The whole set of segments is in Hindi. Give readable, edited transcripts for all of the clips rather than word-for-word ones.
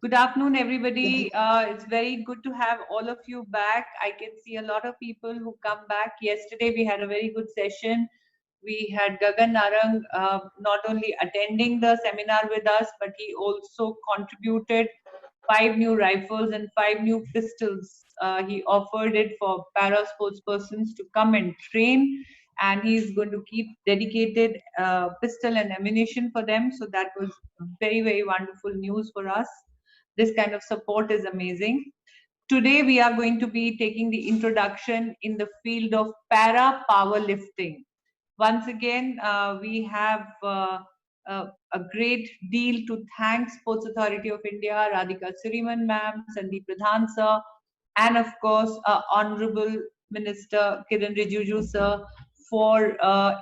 Good afternoon, everybody. It's very good to have all of you back. I can see a lot of people who come back. Yesterday, we had a very good session. We had Gagan Narang not only attending the seminar with us, but he also contributed 5 new rifles and 5 new pistols. He offered it for para sports persons to come and train, and he's going to keep dedicated pistol and ammunition for them. So that was very, very wonderful news for us. This kind of support is amazing. Today, we are going to be taking the introduction in the field of para powerlifting. Once again, we have a great deal to thank Sports Authority of India, Radhika Suriman ma'am, Sandeep Pradhan sir, and of course, Honorable Minister Kiran Rijiju sir for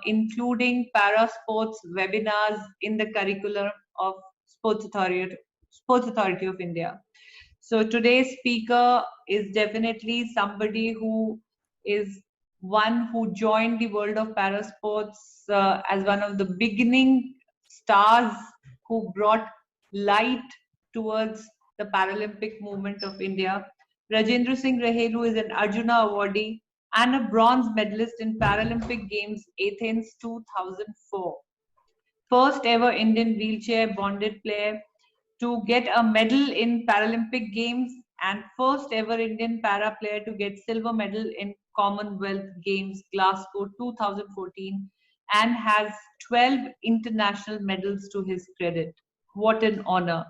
including para sports webinars in the curriculum of Sports Authority of India. So today's speaker is definitely somebody who is one who joined the world of parasports as one of the beginning stars who brought light towards the Paralympic movement of India. Rajendra Singh Rahelu is an Arjuna awardee and a bronze medalist in Paralympic Games Athens 2004. First ever Indian wheelchair bonded player to get a medal in Paralympic Games and first ever Indian para player to get silver medal in Commonwealth Games Glasgow 2014 and has 12 international medals to his credit. What an honor.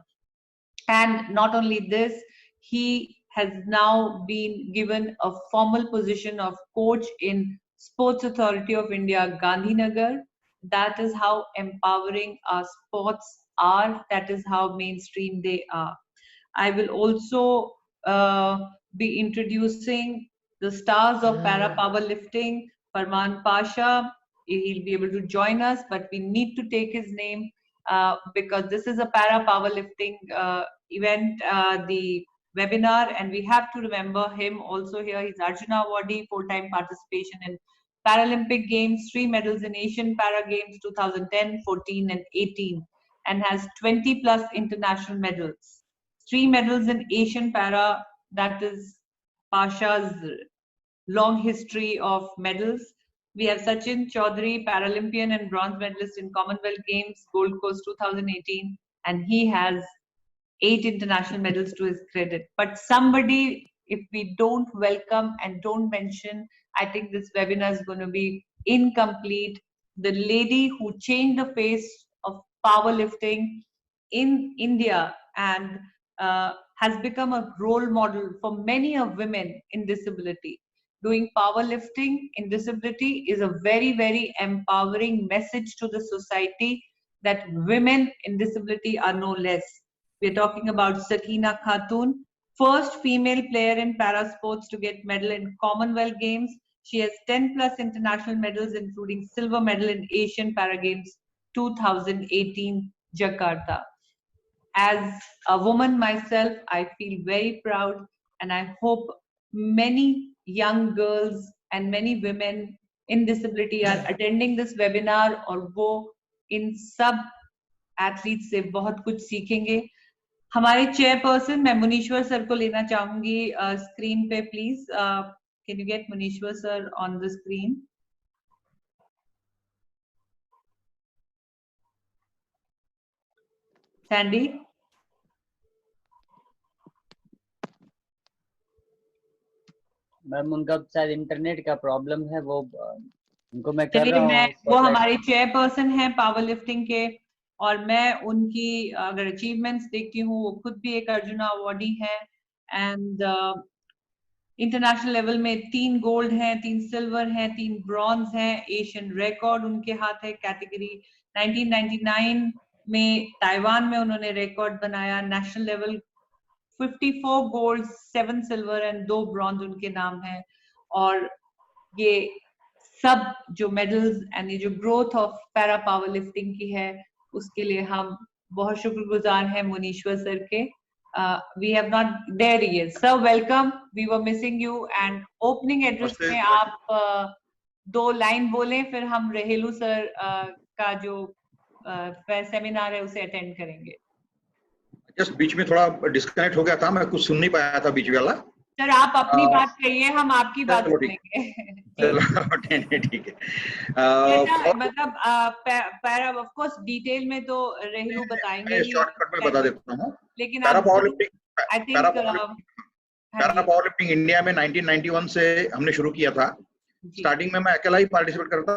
And not only this, he has now been given a formal position of coach in Sports Authority of India, Gandhinagar. That is how empowering our sports are. That is how mainstream they are. I will also be introducing the stars of para powerlifting, Farman Pasha. He'll be able to join us, but we need to take his name because this is a para powerlifting event, the webinar, and we have to remember him also here. He's Arjuna awardee, 4-time participation in Paralympic Games, 3 medals in Asian Para Games 2010, 14 and 18, and has 20 plus international medals. 3 medals in Asian Para, that is Pasha's long history of medals. We have Sachin Chaudhary, Paralympian and bronze medalist in Commonwealth Games, Gold Coast 2018, and he has 8 international medals to his credit. But somebody, if we don't welcome and don't mention, I think this webinar is going to be incomplete. The lady who changed the face of powerlifting in India and has become a role model for many of women in disability. Doing powerlifting in disability is a very, very empowering message to the society that women in disability are no less. We're talking about Sakina Khatun, first female player in para sports to get medal in Commonwealth Games. She has 10 plus international medals, including silver medal in Asian Para Games 2018 Jakarta. As a woman myself, I feel very proud, and I hope many young girls and many women in disability are attending this webinar और वो इन सब एथलीट से बहुत कुछ सीखेंगे. हमारे चेयरपर्सन मैं मुनीश्वर सर को लेना चाहूंगी स्क्रीन पे please. Can you get Munishwar sir on the screen? Sandy, ma'am उनका शायद इंटरनेट का प्रॉब्लम है, वो उनको मैं कर रहा हूँ. वो हमारे चेयरपर्सन हैं पावर लिफ्टिंग के और मैं उनकी अगर अचीवमेंट्स देखती हूँ वो खुद भी एक अर्जुना अवार्डी है एंड इंटरनेशनल लेवल में 3 गोल्ड हैं, 3 सिल्वर हैं, 3 ब्रॉन्ज हैं. एशियन रिकॉर्ड उनके हाथ है. कैटेगरी 1999 में ताइवान में उन्होंने रिकॉर्ड बनाया. National level 54 gold, 7 silver and 2 bronze उनके नाम है. और ये सब जो मेडल्स एंड ये जो growth of para power lifting की है उसके लिए हम बहुत शुक्रगुजार हैं मुनीश्वर सर के. We have not there yet. Sir welcome, we were missing you and opening address में आप 2 लाइन बोलें, फिर हम रहेलू सर का जो सेमिनार है उसे अटेंड करेंगे. जस्ट बीच में थोड़ा डिस्कनेक्ट हो गया था, मैं कुछ सुन नहीं पाया था बीच वाला। सर आप अपनी बात कहिए, हम आपकी बात सुनेंगे। चलो ठीक है। मतलब पैरा ऑफ कोर्स डिटेल में तो रेहलू बताएंगे ही, शॉर्टकट में बता देता हूँ। लेकिन पैरा आप I think para power lifting India में 1991 से हमने शुरू किया था। स्टार्टिंग में मैं अकेला ही पार्टिसिपेट करता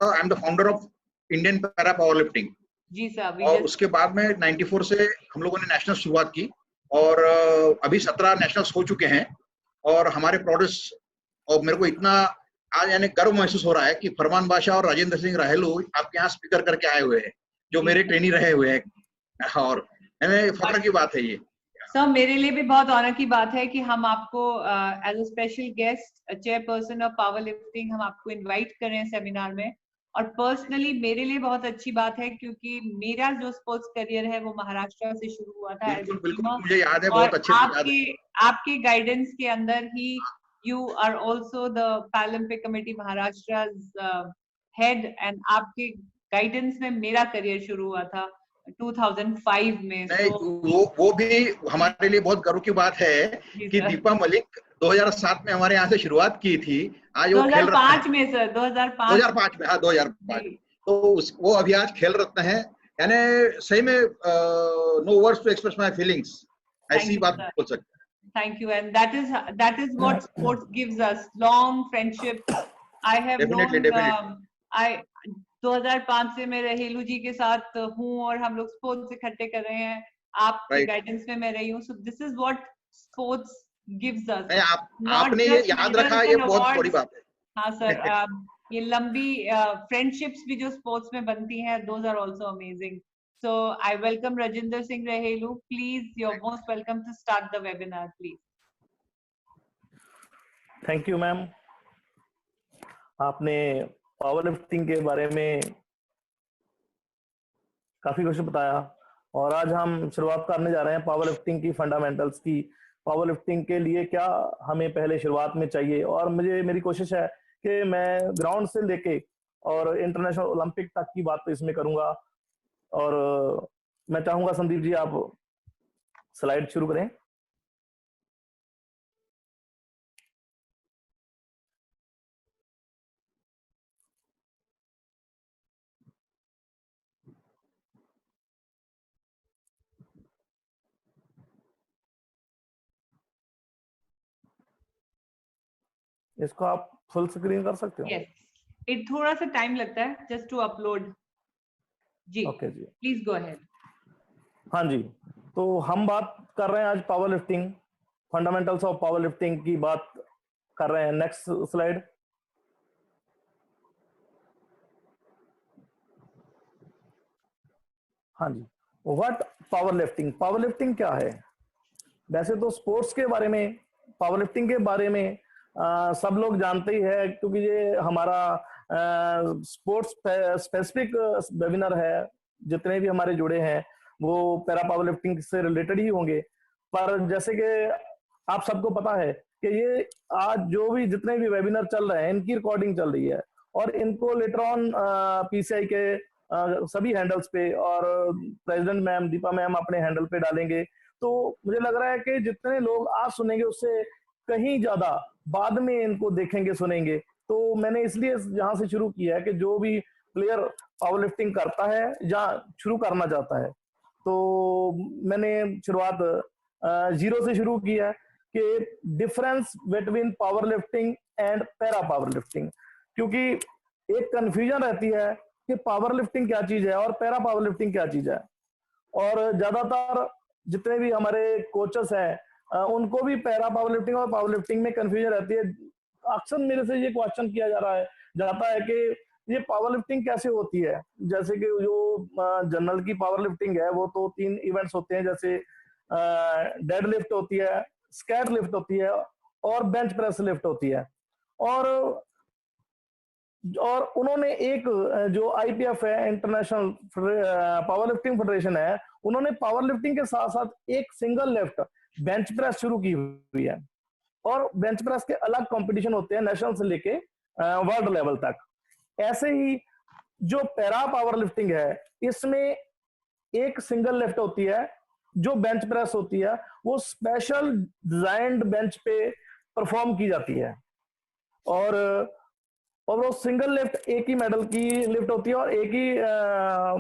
था। I am the founder of Indian para power lifting. जी सर। और उसके बाद में 94 से हम लोगों ने नेशनल शुरुआत की, और अभी 17 नेशनल्स हो चुके हैं। और हमारे प्रोड्यूस, और मेरे को इतना आज यानी गर्व महसूस हो रहा है कि फरमान बादशाह और राजेंद्र सिंह राहेलू आपके यहाँ स्पीकर करके आए हुए हैं, जो मेरे ट्रेनी रहे हुए हैं, और फख्र की बात है ये। सर मेरे लिए भी बहुत ऑनर की बात है कि हम आपको as a special guest, chairperson of power lifting, हम आपको इनवाइट कर रहे हैं सेमिनार में। और पर्सनली मेरे लिए बहुत अच्छी बात है, क्योंकि मेरा जो स्पोर्ट्स करियर है वो महाराष्ट्र से शुरू हुआ था। बिल्कुल, मुझे याद है, बहुत अच्छे से आपके गाइडेंस के अंदर ही you are also the Paralympic committee Maharashtra head, and आपके गाइडेंस में मेरा करियर शुरू हुआ था 2005 में। वो भी हमारे लिए बहुत गर्व की बात है कि दीपा मलिक 2007 में हमारे यहाँ से शुरुआत की थी। आज वो 2005 में सर, 2005 में, हाँ 2005। तो वो अभी आज खेल रत्न है। यानी सही में no words to express my feelings, ऐसी बात बोल सकते हैं। Thank you, and that is what sports gives us, long friendship. I have known 2005 से मैं रहेलू जी के साथ हूँ, और हम लोग स्पोर्ट्स इकट्ठे कर रहे हैं। आपके गाइडेंस में मैं रही हूँ। So this is what sports gives us. आपने ये याद रखा, ये बहुत बड़ी बात है। हाँ सर, ये लंबी फ्रेंडशिप्स भी जो स्पोर्ट्स में बनती हैं, those are also amazing. So I welcome Rajinder Singh Rahelu. Please, you're most welcome to start the webinar, please. Thank you, ma'am. आपने पावर लिफ्टिंग के बारे में काफी कुछ बताया, और आज हम शुरुआत करने जा रहे हैं पावर लिफ्टिंग की फंडामेंटल्स की। पावर लिफ्टिंग के लिए क्या हमें पहले शुरुआत में चाहिए, और मेरी कोशिश है कि मैं ग्राउंड से लेके और इंटरनेशनल ओलंपिक तक की बात तो इसमें करूंगा। और मैं चाहूंगा संदीप जी आप स्लाइड शुरू करें। इसको आप फुल स्क्रीन कर सकते हो? Yes. it थोड़ा सा टाइम लगता है just to upload. जी ओके जी, प्लीज गो अहेड। हाँ जी, तो हम बात कर रहे हैं आज power lifting, fundamentals of power lifting की बात कर रहे हैं। Next slide. हाँ जी, what power lifting, power lifting क्या है? वैसे तो स्पोर्ट्स के बारे में, पावर लिफ्टिंग के बारे में सब लोग जानते ही है, क्योंकि ये हमारा स्पोर्ट्स स्पेसिफिक वेबिनार है। जितने भी हमारे जुड़े हैं वो पैरा पावर लिफ्टिंग से रिलेटेड ही होंगे। पर जैसे कि आप सबको पता है कि ये आज जो भी जितने भी वेबिनार चल रहे हैं इनकी रिकॉर्डिंग चल रही है, और इनको लेटर ऑन पीसीआई के सभी हैंडल्स पे, और प्रेसिडेंट मैम दीपा मैम अपने हैंडल पे डालेंगे। तो मुझे लग रहा है कि जितने लोग आज सुनेंगे उससे कहीं ज्यादा बाद में इनको देखेंगे सुनेंगे। तो मैंने इसलिए यहाँ से शुरू किया है कि जो भी प्लेयर पावर लिफ्टिंग करता है या शुरू करना चाहता है, तो मैंने शुरुआत 0 से शुरू किया है कि difference between power lifting and para power lifting. क्योंकि एक कंफ्यूजन रहती है कि पावर लिफ्टिंग क्या चीज है और पैरा पावर लिफ्टिंग क्या चीज है, और ज्यादातर जितने भी हमारे कोचेस हैं उनको भी पैरा पावर लिफ्टिंग और पावर लिफ्टिंग में कंफ्यूजन रहती है। अक्सर मेरे से ये क्वेश्चन किया जाता है कि ये पावर लिफ्टिंग कैसे होती है। जैसे कि जो जनरल की पावर लिफ्टिंग है वो तो 3 इवेंट्स होते हैं, जैसे डेड लिफ्ट होती है, स्क्वाट लिफ्ट होती है और बेंच प्रेस लिफ्ट होती है। और उन्होंने एक जो आईपीएफ है, इंटरनेशनल पावर लिफ्टिंग फेडरेशन है, उन्होंने पावर लिफ्टिंग के साथ साथ एक सिंगल लिफ्ट बेंच प्रेस शुरू की हुई है। और बेंच प्रेस के अलग कंपटीशन होते हैं नेशनल से लेके वर्ल्ड लेवल तक। ऐसे ही जो पैरा पावर लिफ्टिंग है इसमें एक सिंगल लिफ्ट होती है जो बेंच प्रेस होती है वो स्पेशल डिजाइंड बेंच पे परफॉर्म की जाती है, और वो सिंगल लिफ्ट एक ही मेडल की लिफ्ट होती है और एक ही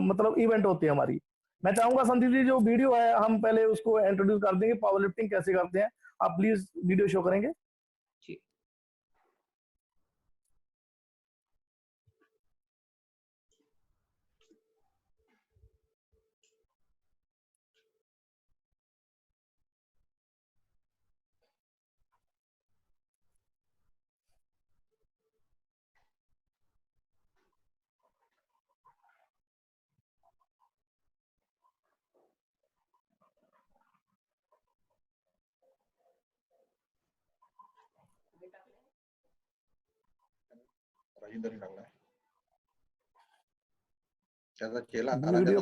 मतलब इवेंट होती है हमारी। मैं चाहूंगा संदीप जी जो वीडियो है हम पहले उसको इंट्रोड्यूस कर देंगे, पावर लिफ्टिंग कैसे करते हैं, आप प्लीज वीडियो शो करेंगे। जी। राजेंद्र ने डाला है कैसा चेला वीडियो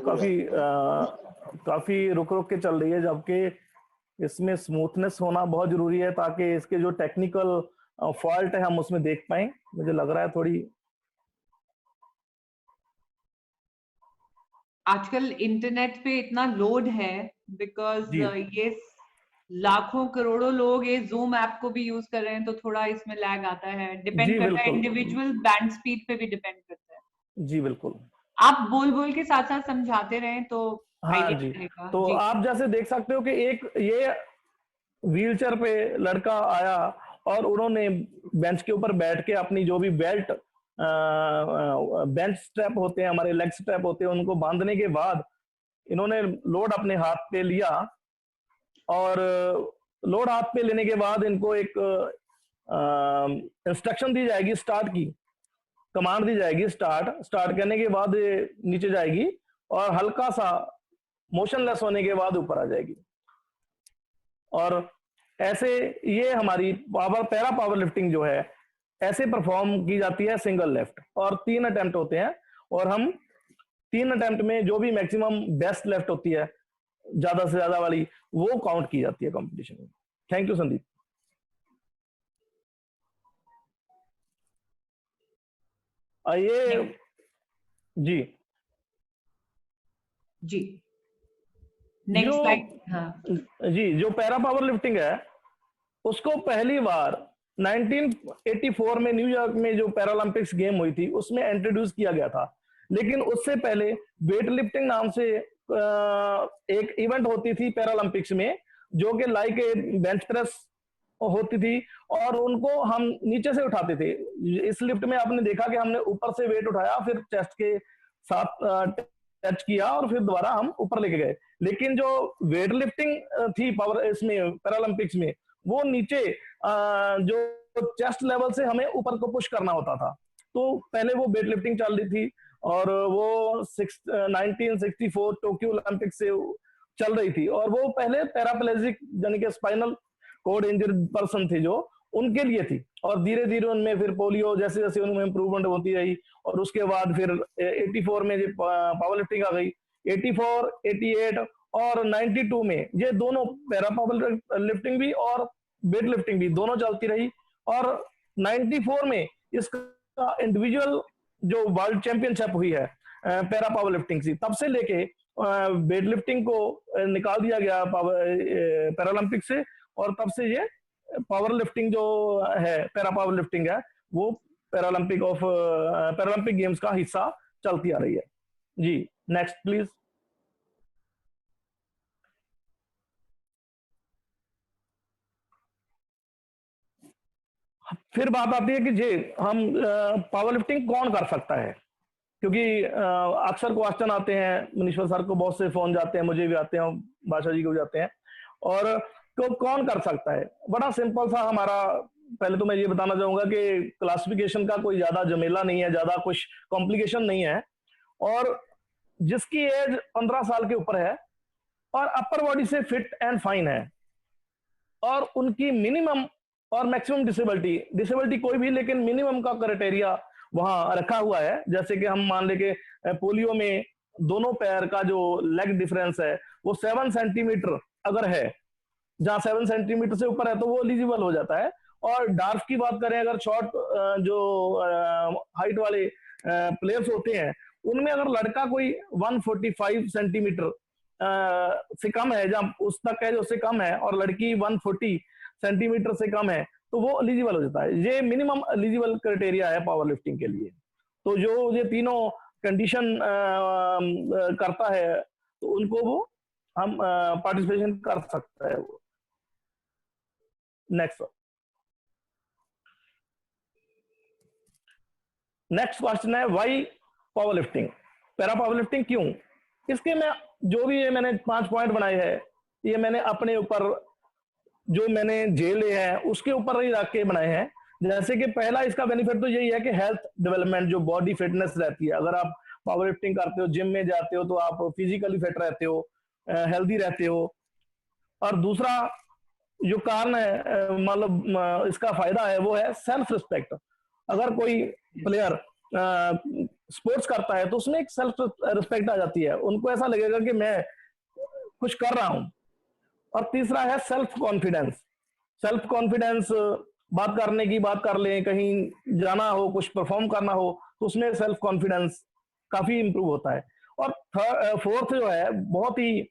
काफी रुक रुक के चल रही है, जबकि इसमें स्मूथनेस होना बहुत जरूरी है ताकि इसके जो टेक्निकल फॉल्ट है हम उसमें देख पाए। मुझे लग रहा है थोड़ी आजकल इंटरनेट पे इतना लोड है बिकॉज ये लाखों करोड़ों लोग ये जूम ऐप को भी यूज कर रहे हैं, तो थोड़ा इसमें लैग आता है, डिपेंड करता है, इंडिविजुअल बैंड स्पीड पे भी डिपेंड करता है। जी बिल्कुल, आप बोल बोल के साथ साथ समझाते रहें तो हाँ जी। तो जी। आप जैसे देख सकते हो कि एक ये व्हीलचेयर पे लड़का आया और उन्होंने बेंच के ऊपर बैठ के अपनी जो भी बेल्ट बेंच स्ट्रैप होते हैं, हमारे लेग स्ट्रैप होते हैं, उनको बांधने के बाद इन्होंने लोड अपने हाथ पे लिया, और लोड हाथ पे लेने के बाद इनको एक इंस्ट्रक्शन दी जाएगी, स्टार्ट की कमांड दी जाएगी, स्टार्ट करने के बाद नीचे जाएगी और हल्का सा मोशनलेस होने के बाद ऊपर आ जाएगी। और ऐसे ये हमारी पैरा पावर लिफ्टिंग जो है ऐसे परफॉर्म की जाती है सिंगल लेफ्ट, और 3 अटेम्प्ट होते हैं, और हम 3 अटेम्प्ट में जो भी मैक्सिमम बेस्ट लेफ्ट होती है ज्यादा से ज्यादा वाली वो काउंट की जाती है कंपटीशन में। Thank you Sandeep. ये जी जी नेक्स्ट स्लाइड। हाँ जी, जो पैरा पावर लिफ्टिंग है उसको पहली बार 1984 में न्यूयॉर्क में जो पैरालंपिक्स गेम हुई थी उसमें इंट्रोड्यूस किया गया था, लेकिन उससे पहले वेट लिफ्टिंग नाम से एक इवेंट होती थी पैरालंपिक्स में, जो कि लाइक बेंच प्रेस होती थी और उनको हम नीचे से उठाते थे। इस लिफ्ट में आपने देखा कि हमने ऊपर से वेट उठाया, फिर चेस्ट के साथ टच किया और फिर दोबारा हम ऊपर लेके गए। लेकिन जो वेट लिफ्टिंग थी पावर इसमें पैरालंपिक्स में, वो नीचे जो चेस्ट लेवल से हमें ऊपर को पुश करना होता था। तो पहले वो वेट लिफ्टिंग चल रही थी और वो 1964 टोक्यो ओलंपिक से चल रही थी, और वो पहले पैराप्लेजिक यानी कि स्पाइनल कोड इंजर्ड पर्सन थे जो उनके लिए थी, और धीरे धीरे उनमें फिर पोलियो जैसे जैसे उनमें इंप्रूवमेंट होती रही, और उसके बाद फिर 84 में जो पावर लिफ्टिंग आ गई, 84, 88 और 92 में ये दोनों पैरा पावर लिफ्टिंग भी और वेट लिफ्टिंग भी दोनों चलती रही, और 94 में इसका इंडिविजुअल जो वर्ल्ड चैंपियनशिप हुई है पैरा पावर लिफ्टिंग से, तब से लेके वेट लिफ्टिंग को निकाल दिया गया पैरालंपिक से, और तब से ये पावर लिफ्टिंग जो है पैरा पावर लिफ्टिंग है वो पैरालंपिक गेम्स का हिस्सा चलती आ रही है। जी नेक्स्ट प्लीज। फिर बात आती है कि जी हम पावर लिफ्टिंग कौन कर सकता है, क्योंकि अक्सर क्वेश्चन आते हैं मनीश्वर सर को, बहुत से फोन जाते हैं, मुझे भी आते हैं, बादशाह जी को भी जाते हैं, और तो कौन कर सकता है। बड़ा सिंपल सा हमारा, पहले तो मैं ये बताना चाहूंगा कि क्लासिफिकेशन का कोई ज्यादा झमेला नहीं है, ज्यादा कुछ कॉम्प्लिकेशन नहीं है, और जिसकी एज 15 साल के ऊपर है और अपर बॉडी से फिट एंड फाइन है, और उनकी मिनिमम और मैक्सिमम डिसेबिलिटी कोई भी, लेकिन मिनिमम का क्राइटेरिया वहां रखा हुआ है। जैसे कि हम मान ले कि पोलियो में दोनों पैर का जो लेग डिफरेंस है वो 7 सेंटीमीटर अगर है, जहां 7 सेंटीमीटर से ऊपर है तो वो एलिजिबल हो जाता है। और डार्फ की बात करें, अगर शॉर्ट जो हाइट वाले प्लेयर्स होते हैं उनमें अगर लड़का कोई 145 सेंटीमीटर से कम है, जहाँ उस तक है जो उससे कम है, और लड़की 140 सेंटीमीटर से कम है, तो वो एलिजिबल हो जाता है। ये मिनिमम एलिजिबल क्राइटेरिया है पावर लिफ्टिंग के लिए। तो जो ये तीनों कंडीशन करता है तो उनको वो हम पार्टिसिपेशन कर सकता है वो। नेक्स्ट क्वेश्चन है, why power lifting, para power lifting क्यों? इसके मैं जो भी ये मैंने 5 पॉइंट बनाए हैं, ये मैंने अपने ऊपर जो मैंने जेले हैं उसके ऊपर ही रख के बनाए हैं। जैसे कि पहला इसका बेनिफिट तो यही है कि हेल्थ डेवलपमेंट, जो बॉडी फिटनेस रहती है, अगर आप पावर लिफ्टिंग करते हो, जिम में जाते हो, तो आप फिजिकली फिट रहते हो, हेल्दी रहते हो। और दूसरा जो कारण है, मतलब इसका फायदा है, वो है सेल्फ रिस्पेक्ट। अगर कोई प्लेयर स्पोर्ट्स करता है तो उसमें एक सेल्फ रिस्पेक्ट आ जाती है, उनको ऐसा लगेगा कि मैं कुछ कर रहा हूं। और तीसरा है सेल्फ कॉन्फिडेंस। सेल्फ कॉन्फिडेंस, बात करने की बात कर लें, कहीं जाना हो, कुछ परफॉर्म करना हो, तो उसमें सेल्फ कॉन्फिडेंस काफी इंप्रूव होता है। और फोर्थ जो है, बहुत ही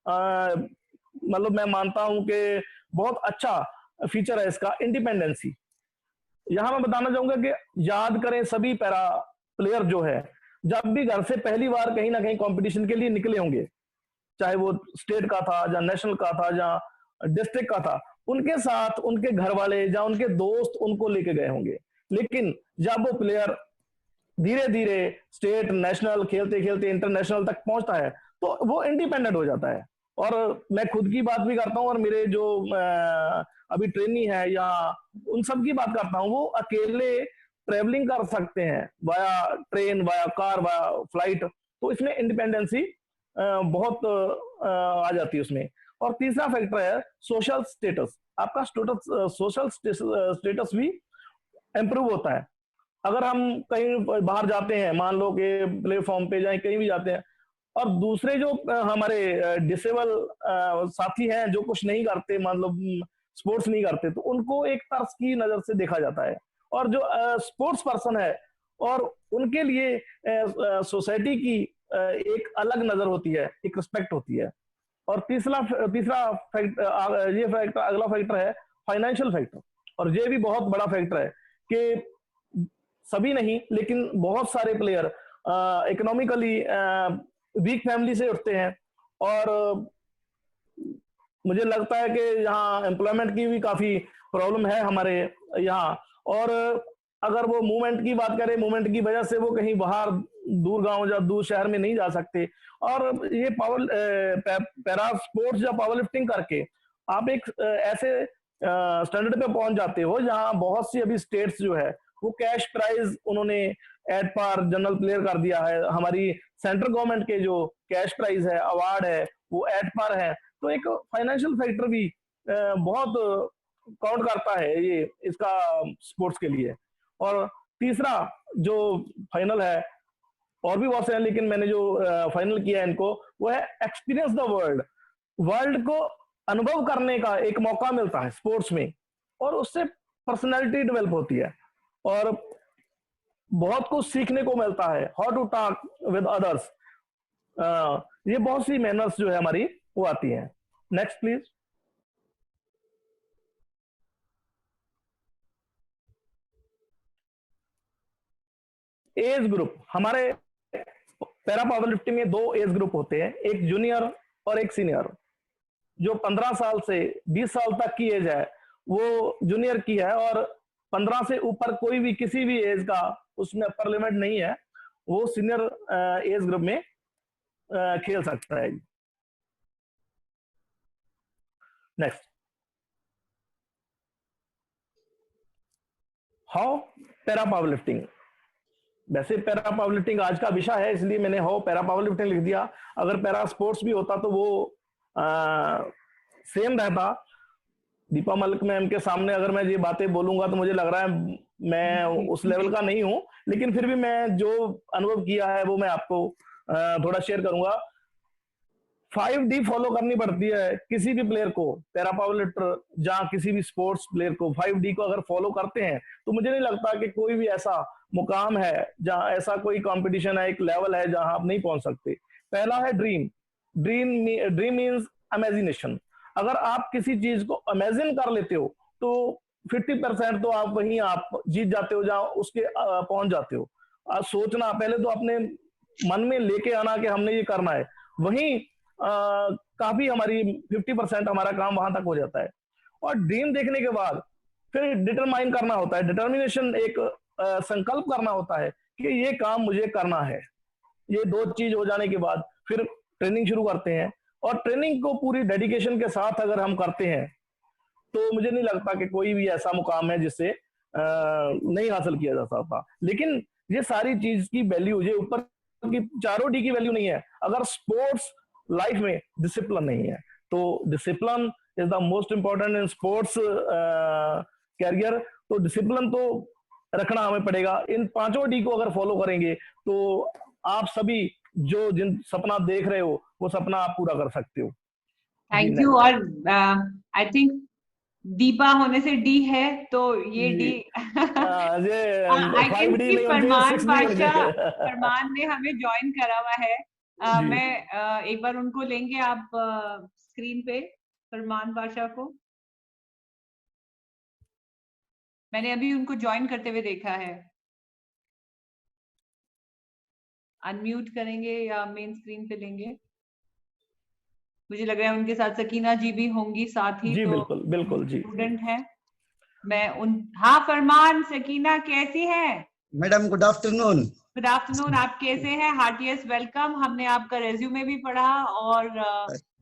मतलब मैं मानता हूं कि बहुत अच्छा फीचर है इसका, इंडिपेंडेंसी। यहां मैं बताना चाहूंगा कि याद करें सभी पैरा प्लेयर जो है, जब भी घर से पहली बार कहीं ना कहीं कंपटीशन के लिए निकले होंगे, चाहे वो स्टेट का था, या नेशनल का था, या डिस्ट्रिक्ट का था, उनके साथ उनके घर वाले या उनके दोस्त उनको लेके गए होंगे। लेकिन जब वो प्लेयर धीरे धीरे स्टेट, नेशनल खेलते खेलते इंटरनेशनल तक पहुंचता है, तो वो इंडिपेंडेंट हो जाता है। और मैं खुद की बात भी करता हूं, और मेरे जो अभी ट्रेनी है या उन सब की बात करता हूं, वो अकेले ट्रेवलिंग कर सकते हैं via train, via car, via flight. तो इसमें इंडिपेंडेंसी बहुत आ जाती है उसमें। और तीसरा फैक्टर है सोशल स्टेटस। आपका सोशल स्टेटस भी इंप्रूव होता है। अगर हम कहीं बाहर जाते हैं, मान लो कि प्लेटफॉर्म पे जाए, कहीं भी जाते हैं, और दूसरे जो हमारे डिसेबल साथी हैं जो कुछ नहीं करते, मान लो स्पोर्ट्स नहीं करते, तो उनको एक तरस की नजर से देखा जाता है। और जो स्पोर्ट्स पर्सन है, और उनके लिए सोसाइटी की एक अलग नजर होती है, एक रिस्पेक्ट होती है। और तीसरा फैक्टर, ये फैक्टर, अगला फैक्टर है फाइनेंशियल फैक्टर। और ये भी बहुत बड़ा फैक्टर है कि सभी नहीं, लेकिन बहुत सारे प्लेयर इकोनॉमिकली वीक फैमिली से उठते हैं। और मुझे लगता है कि यहाँ एम्प्लॉयमेंट की भी काफी प्रॉब्लम है हमारे यहाँ। और अगर वो मूवमेंट की बात करें, मूवमेंट की वजह से वो कहीं बाहर दूर गांव या दूर शहर में नहीं जा सकते। और ये पैरा स्पोर्ट्स या पावर लिफ्टिंग करके आप एक ऐसे स्टैंडर्ड पे पहुंच जाते हो जहां बहुत सी अभी स्टेट्स जो है वो कैश प्राइज उन्होंने एट पार जनरल प्लेयर कर दिया है। हमारी सेंट्रल गवर्नमेंट के जो कैश प्राइज है, अवार्ड है, वो एट पार है। तो एक फाइनेंशियल फैक्टर भी बहुत काउंट करता है ये इसका स्पोर्ट्स के लिए। और तीसरा जो फाइनल है, और भी बहुत से हैं, लेकिन मैंने जो फाइनल किया है इनको, वो है एक्सपीरियंस द वर्ल्ड। वर्ल्ड को अनुभव करने का एक मौका मिलता है स्पोर्ट्स में, और उससे पर्सनैलिटी डेवलप होती है, और बहुत कुछ सीखने को मिलता है। How to talk with others, ये बहुत सी मैनर्स जो है हमारी वो आती हैं। Next please. एज ग्रुप, हमारे पैरा पावर लिफ्टिंग में 2 एज ग्रुप होते हैं, एक जूनियर और एक सीनियर। जो 15 साल से 20 साल तक की एज है वो जूनियर की है, और 15 से ऊपर कोई भी किसी भी एज का उसमें अपर लिमिट नहीं है, वो सीनियर एज ग्रुप में खेल सकता है। Next, how para power lifting. वैसे पैरा पावर लिफ्टिंग आज का विषय है, इसलिए मैंने हाउ पैरा पावर लिफ्टिंग लिख दिया। अगर पैरा स्पोर्ट्स भी होता तो वो सेम रहता। दीपा मलिक मैम के सामने अगर मैं ये बातें बोलूंगा तो मुझे लग रहा है मैं उस लेवल का नहीं हूं, लेकिन फिर भी मैं जो अनुभव किया है वो मैं आपको थोड़ा शेयर करूंगा। 5D फॉलो करनी पड़ती है किसी भी प्लेयर को, पैरा पावर लिफ्टर जहां किसी भी स्पोर्ट्स प्लेयर को 5D को अगर फॉलो करते हैं तो मुझे नहीं लगता कि कोई भी ऐसा मुकाम है जहां, ऐसा कोई कंपटीशन है, एक लेवल है जहां आप नहीं पहुंच सकते। पहला है ड्रीम। Dream means imagination. अगर आप किसी चीज को इमेजिन कर लेते हो तो 50% तो आप वहीं आप जीत जाते हो, जहां उसके पहुंच जाते हो। सोचना पहले तो अपने मन में लेके आना कि हमने ये करना है, वहीं काफी हमारी 50% हमारा काम वहां तक हो जाता है। और ड्रीम देखने के बाद फिर डिटरमाइन करना होता है, डिटर्मिनेशन, एक संकल्प करना होता है कि ये काम मुझे करना है। ये दो चीज हो जाने के बाद फिर ट्रेनिंग शुरू करते हैं, और ट्रेनिंग को पूरी डेडिकेशन के साथ अगर हम करते हैं तो मुझे नहीं लगता कि कोई भी ऐसा मुकाम है जिससे नहीं हासिल किया जा सकता। लेकिन ये सारी चीज की वैल्यू, ये ऊपर की चारों डी की वैल्यू नहीं है अगर स्पोर्ट्स लाइफ में डिसिप्लिन नहीं है। तो discipline is the most important in sports career. तो डिसिप्लिन तो रखना हमें पड़ेगा। इन पांचों डी को अगर फॉलो करेंगे तो आप सभी जो जिन सपना देख रहे हो वो सपना आप पूरा कर सकते हो। Thank you. और आई थिंक दीपा होने से डी है, तो ये डी आई कैन सी फरमान ने हमें ज्वाइन करा हुआ है। मैं एक बार उनको लेंगे आप स्क्रीन पे, फरमान बादशाह को। मैंने अभी उनको ज्वाइन करते हुए देखा है। अनम्यूट करेंगे या मेन स्क्रीन पे लेंगे? मुझे लग रहा है उनके साथ सकीना जी भी होंगी साथ ही। जी तो बिल्कुल बिल्कुल जी, स्टूडेंट है। मैं हाँ फरमान, सकीना कैसी है? Madam good afternoon. Good afternoon, आप कैसे हैं? Heartiest welcome. हमने आपका रेज्यूमे भी पढ़ा और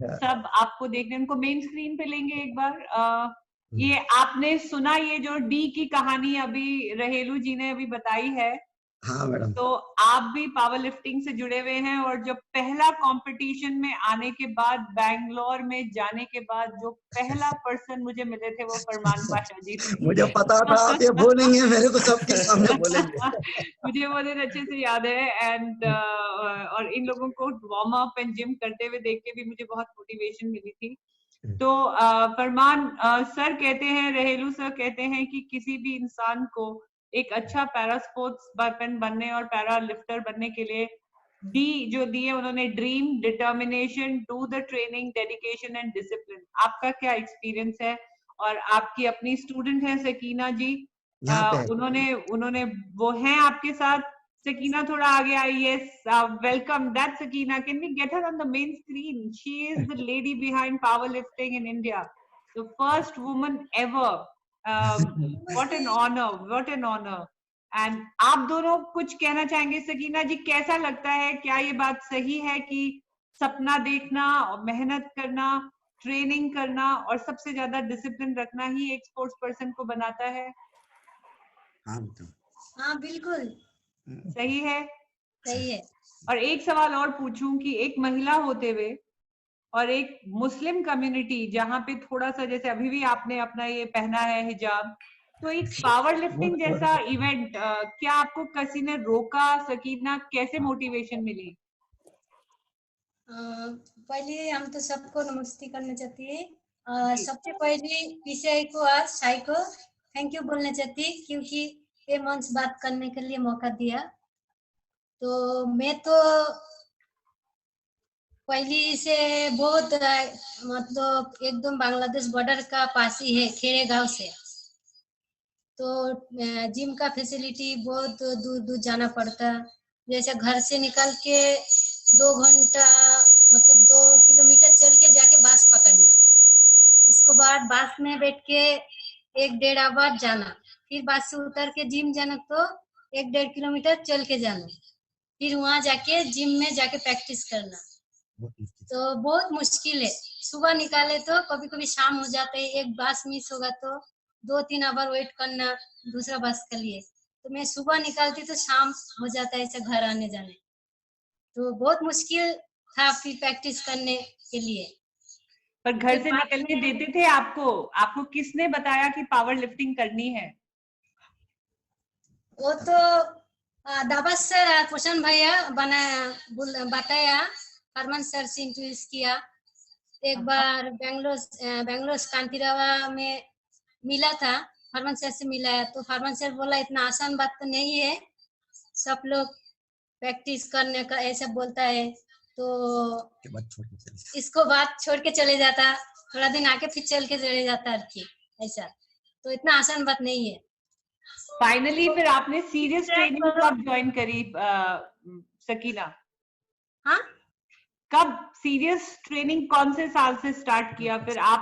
सब आपको देखने, उनको मेन स्क्रीन पे लेंगे एक बार। ये आपने सुना, ये जो डी की कहानी अभी रहेलू जी ने अभी बताई है। हाँ मैडम। तो आप भी पावर लिफ्टिंग से जुड़े हुए हैं, और जब पहला कंपटीशन में आने के बाद, बैंगलोर में जाने के बाद, जो पहला पर्सन मुझे मिले थे वो फरमान पाशा जी थे। मुझे पता था आप ये बोलेंगे, मेरे को सबके सामने बोलेंगे। मुझे वो दिन अच्छे से याद है। एंड और इन लोगों को वार्म अप एंड जिम करते हुए देख के भी मुझे बहुत मोटिवेशन मिली थी। तो फरमान सर कहते हैं, रहेलू सर कहते हैं कि किसी भी इंसान को एक अच्छा पैरा स्पोर्ट्स पर्सन बनने और पैरा लिफ्टर बनने के लिए डी जो दी है उन्होंने, dream, determination, do the training, dedication and discipline. आपका क्या एक्सपीरियंस है? और आपकी अपनी स्टूडेंट है सकीना जी, उन्होंने वो हैं आपके साथ। सकीना थोड़ा आगे आई। Yes, welcome that Sakina. Can we get her on the main screen? She is the lady behind powerlifting in India, the first woman ever. What an honor, what an honor. And आप दोनों कुछ कहना चाहेंगे? सकीना जी कैसा लगता है, क्या ये बात सही है कि सपना देखना और मेहनत करना, ट्रेनिंग करना और सबसे ज्यादा डिसिप्लिन रखना ही एक स्पोर्ट्स पर्सन को बनाता है? हाँ बिल्कुल सही है, सही है। और एक सवाल और पूछूं कि एक महिला होते हुए और एक मुस्लिम कम्युनिटी जहाँ पे थोड़ा सा, जैसे अभी भी आपने अपना ये पहना है हिजाब, तो एक पावर लिफ्टिंग जैसा इवेंट, क्या आपको किसी ने रोका? सकीना कैसे मोटिवेशन मिली? पहले हम तो सबको नमस्ते करना चाहती है। सबसे पहले विषय को, आज साई को थैंक यू बोलना चाहती है क्योंकि ये मंच बात करने के लिए मौका दिया। तो मैं तो पहले से बहुत मतलब एकदम बांग्लादेश बॉर्डर का पास ही है, खेड़े गांव से। तो जिम का फैसिलिटी बहुत दूर दूर जाना पड़ता। जैसे घर से निकल के 2 घंटा मतलब 2 किलोमीटर चल के जाके बस पकड़ना, उसके बाद बस में बैठ के 1-1.5 आवर जाना, फिर बस से उतर के जिम जाना तो 1-1.5 किलोमीटर चल के जाना, फिर वहां जाके जिम में जाके प्रैक्टिस करना। तो बहुत मुश्किल है। सुबह निकाले तो कभी कभी शाम हो जाता है, एक बस मिस होगा तो 2-3 आवर वेट करना दूसरा बस के लिए। तो मैं सुबह निकालती तो शाम हो जाता है ऐसे घर आने जाने। तो बहुत मुश्किल था फिर प्रैक्टिस करने के लिए। पर घर से निकलने देते थे आपको? आपको किसने बताया कि पावर लिफ्टिंग करनी है? वो तो दाबा सर, पोषण भैया बताया, फरमान सर से इंट्रोड्यूस किया। एक बार बेंगलोर कांतिरावा में मिला था, फरमान सर से मिला है। तो फरमान सर बोला इतना आसान बात तो नहीं है, सब लोग प्रैक्टिस करने का ऐसा बोलता है। तो इसको बात छोड़ के चले जाता, थोड़ा दिन आके फिर चल के चले जाता ठीक, ऐसा। तो इतना आसान बात नहीं है। फाइनली फिर आपने सीरियस ट्रेनिंग कब ज्वाइन करी सकीना? हाँ, कब सीरियस ट्रेनिंग कौन से साल से स्टार्ट किया फिर आप?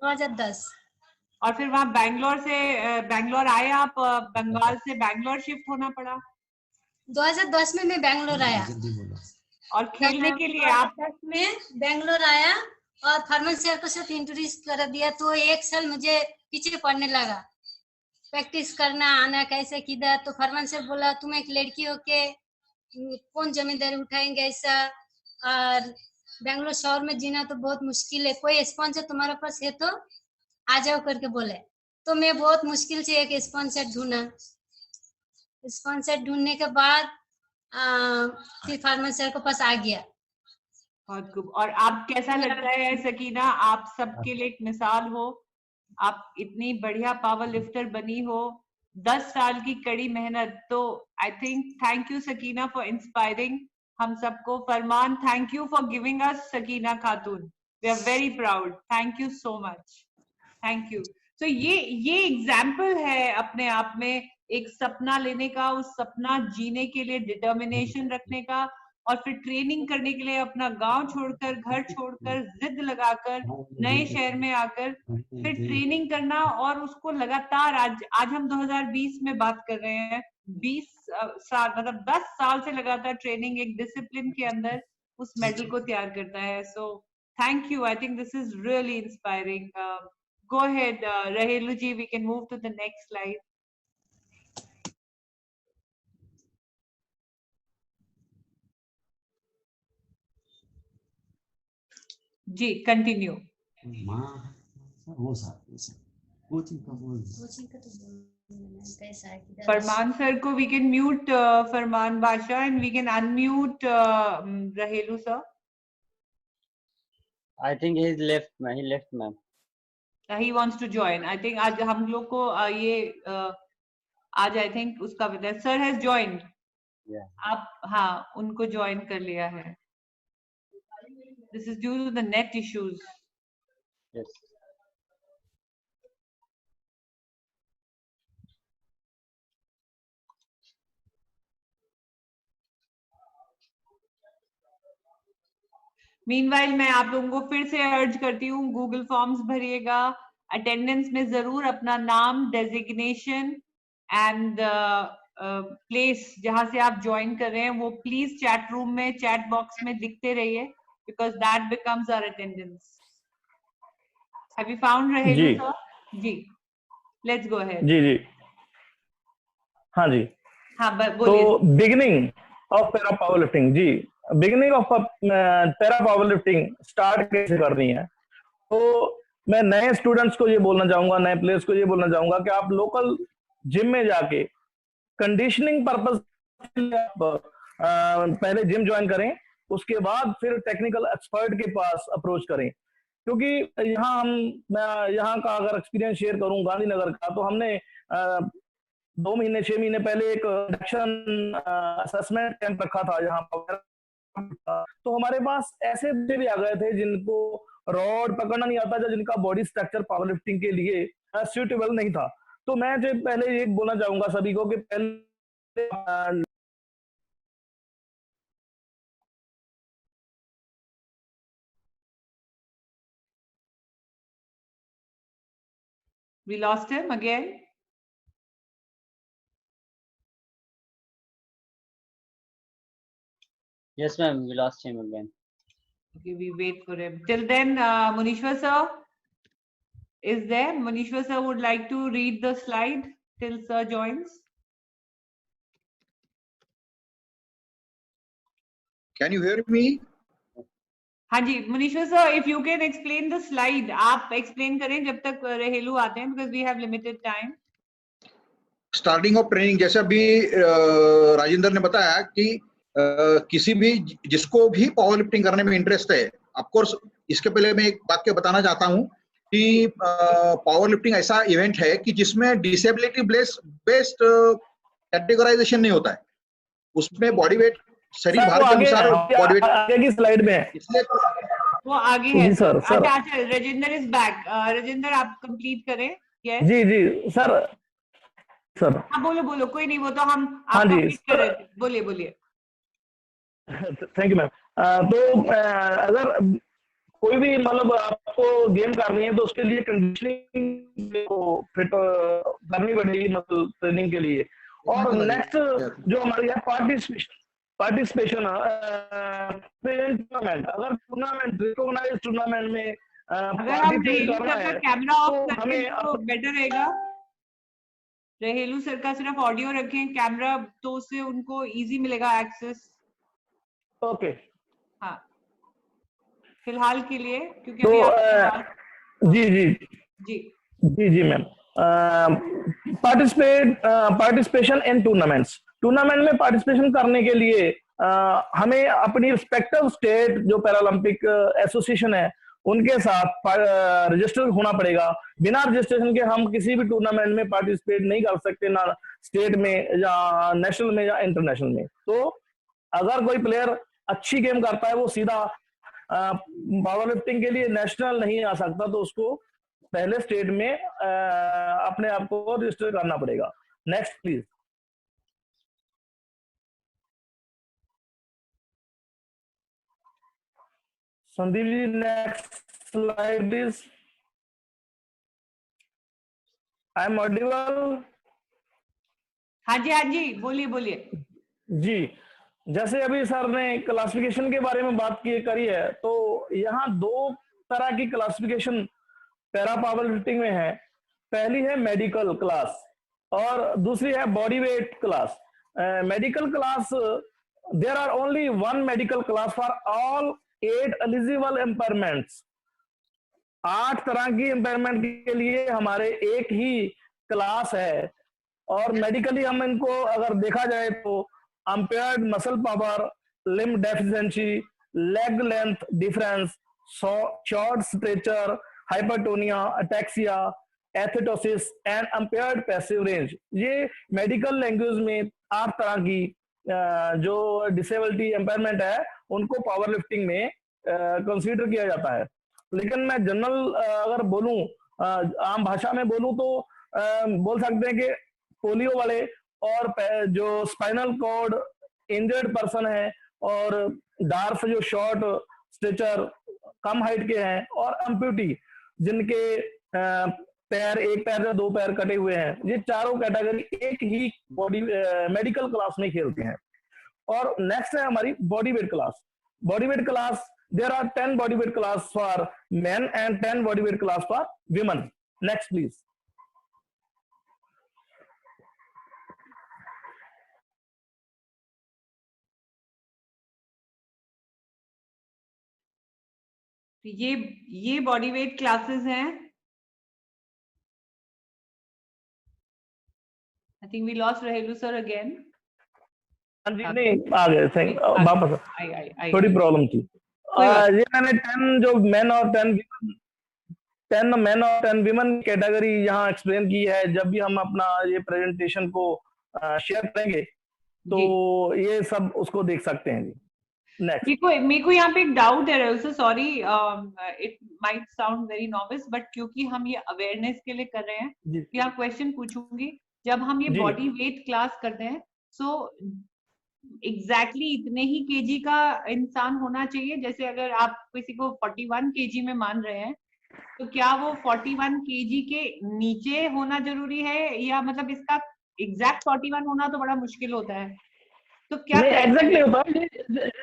2010। और फिर वहाँ बैंगलोर आए आप, बंगाल से बैंगलोर शिफ्ट होना पड़ा? 2010 में मैं बैंगलोर आया। और खेलने के लिए आप? 2010 में बैंगलोर आया और फरमान सर को साथ इंट्रोड्यूस कर दिया, तो 1 साल मुझे पीछे पड़ने लगा, प्रैक्टिस करना आना कैसे किधर। तो फरमान सर बोला तुम एक लड़की हो के कौन जमींदारी उठाएंगे ऐसा, और बैंगलोर शहर में जीना तो बहुत मुश्किल है, कोई स्पॉन्सर तुम्हारे पास है तो आ जाओ करके बोले। तो मैं बहुत मुश्किल से एक स्पॉन्सर ढूंढा। स्पॉन्सर ढूंढने के बाद फिर फरमान सर के पास आ गया। बहुत खूब। और आप कैसा लगता है सकीना, आप सबके लिए एक मिसाल हो, आप इतनी बढ़िया पावर लिफ्टर बनी हो, 10 साल की कड़ी मेहनत। तो I think thank you Sakina for inspiring हम सबको। Farman, thank you for giving us Sakina Khatoon, we are very proud, thank you so much, thank you. तो ये एग्जाम्पल है अपने आप में, एक सपना लेने का, उस सपना जीने के लिए डिटर्मिनेशन रखने का, और फिर ट्रेनिंग करने के लिए अपना गांव छोड़कर, घर छोड़कर, जिद लगाकर नए शहर में आकर फिर ट्रेनिंग करना, और उसको लगातार आज हम 2020 में बात कर रहे हैं, 20 साल मतलब 10 साल से लगातार ट्रेनिंग एक डिसिप्लिन के अंदर उस मेडल को तैयार करता है। So thank you, I think this is really inspiring. Go ahead, Rahelu ji, we can move to the next slide. जी, continue. फरमान sir को we can mute Farman Basha and we can unmute Rahelu sir. I think he left, ma'am. He wants to join. I think आज हम लोग को आज I think उसका विदाई sir has joined. Yeah. आप हाँ उनको join कर लिया है. This is due to the net issues. Yes. Meanwhile मैं आप लोगों को फिर से अर्ज करती हूँ, गूगल फॉर्म्स भरिएगा, अटेंडेंस में जरूर अपना नाम, डेजिग्नेशन एंड प्लेस जहां से आप ज्वाइन कर रहे हैं वो प्लीज चैट रूम में, चैट बॉक्स में दिखते रहिए, because that becomes our attendance. Have you found Rahelu sir? जी, लेट्स गो अहेड। जी हाँ जी, हाँ बोलिए। तो beginning of para power lifting, जी beginning of para power lifting start कैसे करनी है, तो मैं नए स्टूडेंट्स को ये बोलना चाहूंगा, नए प्लेयर्स को ये बोलना चाहूंगा कि आप लोकल जिम में जाके कंडीशनिंग पर्पस पहले जिम ज्वाइन करें, उसके बाद फिर टेक्निकल एक्सपर्ट के पास अप्रोच करें। क्योंकि मैं यहाँ का अगर एक्सपीरियंस शेयर करूं गांधीनगर का, तो हमने 2 महीने 6 महीने पहले एक इंडक्शन असेसमेंट कैंप रखा था यहाँ पर। तो हमारे पास ऐसे बच्चे भी आ गए थे जिनको रॉड पकड़ना नहीं आता, जिनका बॉडी स्ट्रक्चर पावर लिफ्टिंग के लिए सूटेबल नहीं था। तो मैं जो पहले ये बोलना चाहूंगा सभी को कि पहले We lost him again. Yes, ma'am. We lost him again. Okay, we wait for him. Till then, Munishwar sir is there. Munishwar sir would like to read the slide till sir joins. Can you hear me? हाँ जी, मुनीश्वर sir, if you can explain the slide, आप explain करें जब तक रहेलू आते हैं, because we have limited time. Starting of training, जैसे अभी राजेंद्र ने बताया कि किसी भी जिसको भी पावर लिफ्टिंग करने में इंटरेस्ट है, ऑफ कोर्स इसके पहले मैं एक वाक्य बताना चाहता हूँ कि पावर लिफ्टिंग ऐसा इवेंट है कि जिसमें डिसेबिलिटी बेस्ड कैटेगराइजेशन नहीं होता है, उसमें बॉडी वेट शरीर सर भार वो के आगे अनुसार बॉडी वेट, आगे की स्लाइड में है। इसलिए वो आगे है जी सर। सर। अच्छा अच्छा, राजेंद्र इज बैक। राजेंद्र आप कंप्लीट करें। यस जी जी सर। सर हाँ बोलो बोलो, कोई नहीं, वो तो हम हाँ आप जी कंप्लीट कर रहे थे, बोलिए बोलिए। Thank you ma'am. तो अगर कोई भी मतलब आपको गेम करनी है तो उसके लिए कंडीशनिंग फिट करनी पड़ेगी, मतलब ट्रेनिंग के लिए। और नेक्स्ट जो हमारी है पार्टिसिपेशन टूर्नामेंट, अगर टूर्नामेंट रिकॉग्नाइज टूर्नामेंट में अगर आप पार्टिसिपेट रेहेलू करना सर का है कैमरा ऑफ तो करें हमें तो बेटर रहेगा। रेहेलू सर का सिर्फ ऑडियो रखें, कैमरा तो उससे उनको इजी मिलेगा एक्सेस। ओके। हाँ फिलहाल के लिए, क्योंकि तो अभी आपके पास। जी जी जी जी जी ma'am. Participation in tournaments, tournament में पार्टिसिपेशन करने के लिए हमें अपनी रिस्पेक्टिव स्टेट जो पैरालंपिक एसोसिएशन है उनके साथ रजिस्टर होना पड़ेगा। बिना रजिस्ट्रेशन के हम किसी भी टूर्नामेंट में पार्टिसिपेट नहीं कर सकते, ना स्टेट में या नेशनल में या इंटरनेशनल में। तो अगर कोई प्लेयर अच्छी गेम करता है वो सीधा पावर लिफ्टिंग के लिए नेशनल नहीं आ सकता, तो उसको पहले स्टेट में अपने आप को रजिस्टर करना पड़ेगा। Next please. Sandeep ji next slide please. I am audible? हाँ जी बोलिए बोलिए। जी, जैसे अभी सर ने क्लासिफिकेशन के बारे में बात की करी है, तो यहाँ दो तरह की क्लासिफिकेशन पैरा पावर लिफ्टिंग में है। पहली है मेडिकल क्लास और दूसरी है body weight class. Medical class, there are only one medical class for all 8 eligible impairments. 8 तरह की एम्पायरमेंट के लिए हमारे एक ही क्लास है। और मेडिकली हम इनको अगर देखा जाए तो impaired muscle power, limb deficiency, leg length difference, short stature, hypertonia, ataxia, athetosis and impaired passive range. ये मेडिकल लैंग्वेज में 8 तरह की जो डिसेबिलिटी एम्पायरमेंट है उनको पावर लिफ्टिंग में कंसीडर किया जाता है। लेकिन मैं जनरल अगर बोलूं, आम भाषा में बोलूं तो बोल सकते हैं कि पोलियो वाले और जो स्पाइनल कॉर्ड इंजर्ड पर्सन है और डार्फ जो शॉर्ट स्ट्रेचर कम हाइट के हैं और अम्प्यूटी जिनके पैर, एक पैर या 2 पैर कटे हुए हैं, ये चारों कैटेगरी एक ही बॉडी मेडिकल क्लास में खेलते हैं। और नेक्स्ट है हमारी body weight class. Body weight class, there are 10 body weight class for men and 10 body weight class for women. Next please. ये बॉडी वेट क्लासेस हैं। आई थिंक वी लॉस्ट रहेलू सर अगेन। नहीं आ गए, थैंक वापस। थोड़ी प्रॉब्लम थी। ये मैंने 10 जो मेन और 10 मेन और 10 विमेन कैटेगरी यहाँ एक्सप्लेन की है। जब भी हम अपना ये प्रेजेंटेशन को शेयर करेंगे तो ये सब उसको देख सकते हैं जी। नेक्स्ट। मेरे को यहाँ पे एक डाउट है रहेलू sir, sorry it might sound very novice, but क्योंकि हम ये अवेयरनेस के लिए कर रहे हैं कि आप क्वेश्चन पूछूंगी। जब हम ये बॉडी वेट क्लास करते हैं सो एग्जैक्टली इतने ही केजी का इंसान होना चाहिए। जैसे अगर आप किसी को 41 केजी में मान रहे हैं तो क्या वो 41 केजी के नीचे होना जरूरी है, या मतलब इसका एग्जैक्ट 41 होना तो बड़ा मुश्किल होता है। तो क्या एग्जैक्टली होता है ये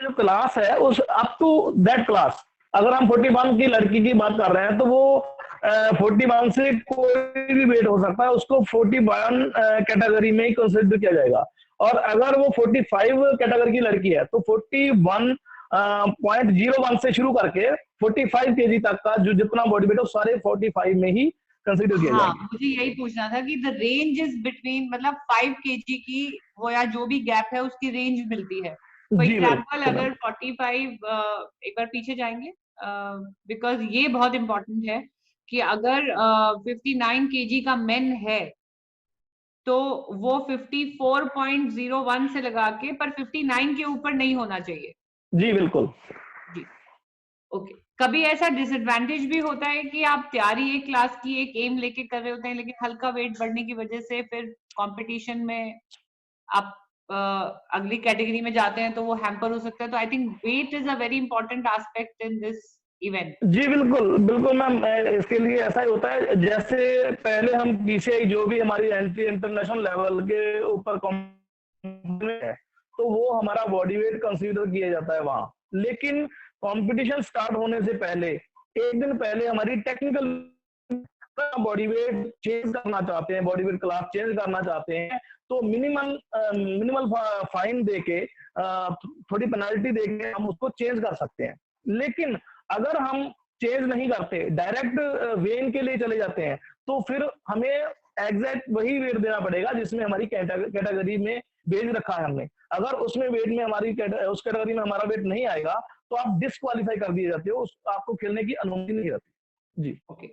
जो क्लास है उस अप टू दैट क्लास। अगर हम 41 की लड़की की बात कर रहे हैं तो वो 41 से कोई भी वेट हो सकता है, उसको 41 कैटेगरी में ही कंसिडर किया जाएगा। और अगर वो 45 कैटेगरी की लड़की है तो 41.01 से शुरू करके 45 केजी तक का जो जितना बॉडी वेट है सारे 45 में ही कंसिडर किया जाएगा। मुझे यही पूछना था कि द रेंज इज बिटवीन, मतलब 5 केजी की वो या जो भी गैप है उसकी रेंज मिलती है। फॉर एग्जाम्पल अगर 45, एक बार पीछे जाएंगे बिकॉज ये बहुत इंपॉर्टेंट है कि अगर 59 केजी का मेन है तो वो 54.01 से लगा के, पर 59 के ऊपर नहीं होना चाहिए। जी बिल्कुल जी ओके। कभी ऐसा डिसएडवांटेज भी होता है कि आप तैयारी एक क्लास की एक एम लेके कर रहे होते हैं, लेकिन हल्का वेट बढ़ने की वजह से फिर कंपटीशन में आप अगली कैटेगरी में जाते हैं तो वो हैम्पर हो सकता है। तो I think weight is a very important aspect in this event. जी बिल्कुल बिल्कुल मैम, इसके लिए ऐसा ही होता है, जैसे पहले हम पीसीआई जो भी हमारी एंट्री इंटरनेशनल लेवल के ऊपर है तो वो हमारा बॉडी वेट कंसीडर किया जाता है वहां, लेकिन कंपटीशन स्टार्ट होने से पहले एक दिन पहले हमारी टेक्निकल बॉडी वेट चेंज करना चाहते हैं, बॉडी वेट क्लास चेंज करना चाहते हैं, तो मिनिमल फाइन देके थोड़ी पेनल्टी देके हम उसको चेंज कर सकते हैं। लेकिन अगर हम चेंज नहीं करते, डायरेक्ट वेन के लिए चले जाते हैं, तो फिर हमें एग्जैक्ट वही वेट देना पड़ेगा जिसमें हमारी कैटेगरी में भेज रखा है हमने। अगर उसमें वेट में उस कैटेगरी में हमारा वेट नहीं आएगा तो आप डिस्क्वालीफाई कर दिए जाते हो, आपको खेलने की अनुमति नहीं रहती। जी ओके,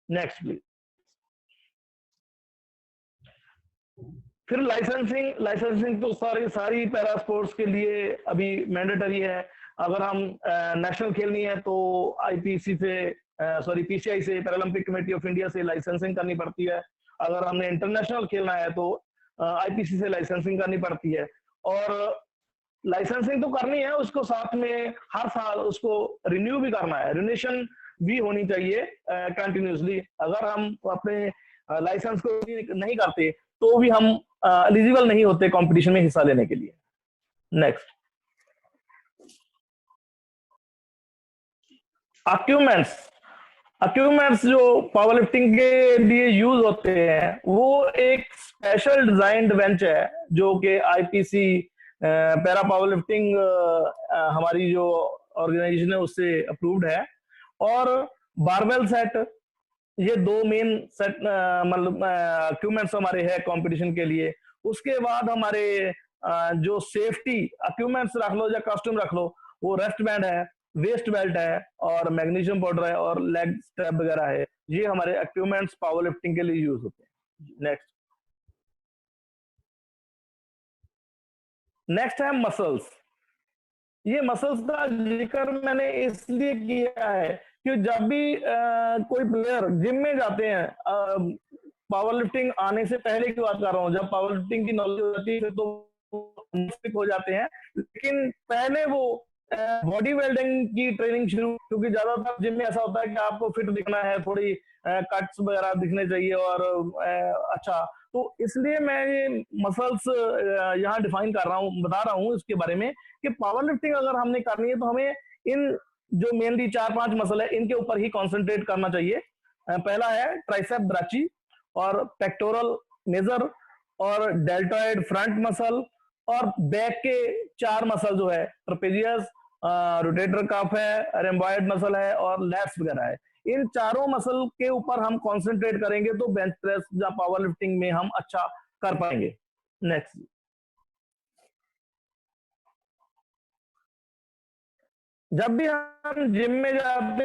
नेक्स्ट प्लीज। फिर लाइसेंसिंग तो सारी पैरा स्पोर्ट्स के लिए अभी मैंडेटरी है। अगर हम नेशनल खेलनी है तो आईपीसी से पीसीआई से, पैरालंपिक कमेटी ऑफ इंडिया से लाइसेंसिंग करनी पड़ती है। अगर हमने इंटरनेशनल खेलना है तो आईपीसी से लाइसेंसिंग करनी पड़ती है। और लाइसेंसिंग तो करनी है, उसको साथ में हर साल उसको रिन्यू भी करना है, रिन्यूएशन भी होनी चाहिए कंटिन्यूसली। अगर हम अपने लाइसेंस को नहीं करते तो भी हम एलिजिबल नहीं होते कंपटीशन में हिस्सा लेने के लिए। नेक्स्ट, इक्विपमेंट्स जो पावर लिफ्टिंग के लिए यूज होते हैं वो एक स्पेशल डिजाइंड बेंच है जो कि आईपीसी पैरा पावर लिफ्टिंग हमारी जो ऑर्गेनाइजेशन है उससे अप्रूव्ड है। और बारबेल सेट, ये दो मेन सेट मतलब इक्विपमेंट्स हमारे हैं कंपटीशन के लिए। उसके बाद हमारे जो सेफ्टी इक्विपमेंट्स रख लो या कॉस्ट्यूम रख लो, वो रेस्ट बैंड है, वेस्ट बेल्ट है और मैग्नीशियम पाउडर है और लेग स्ट्रैप वगैरह है। ये हमारे इक्विपमेंट्स पावर लिफ्टिंग के लिए यूज होते हैं। नेक्स्ट है मसल्स। ये मसल्स का जिक्र मैंने इसलिए किया है कि जब भी कोई प्लेयर जिम में जाते हैं, पावर लिफ्टिंग आने से पहले की बात कर रहा हूँ, जब पावर लिफ्टिंग की नॉलेज हो जाती है तो हो जाते हैं, लेकिन पहले वो बॉडी बिल्डिंग की ट्रेनिंग शुरू, क्योंकि ज्यादातर जिम में ऐसा होता है कि आपको फिट दिखना है, थोड़ी कट्स वगैरह दिखने चाहिए और अच्छा, तो इसलिए मैं ये मसल्स यहाँ डिफाइन कर रहा हूँ, बता रहा हूँ इसके बारे में कि पावर लिफ्टिंग अगर हमने करनी है तो हमें इन जो मेनली 4-5 मसल है इनके ऊपर ही कॉन्सेंट्रेट करना चाहिए। पहला है ट्राइसेप ब्राची और पेक्टोरल मेजर और डेल्टॉइड फ्रंट मसल, और बैक के 4 मसल जो है ट्रेपेजियस, रोटेटर कफ है, रेम्बॉइड मसल है और लैट्स वगैरह है। इन चारों मसल के ऊपर हम कंसंट्रेट करेंगे तो बेंच प्रेस या पावर लिफ्टिंग में हम अच्छा कर पाएंगे। नेक्स्ट, जब भी हम जिम में जाते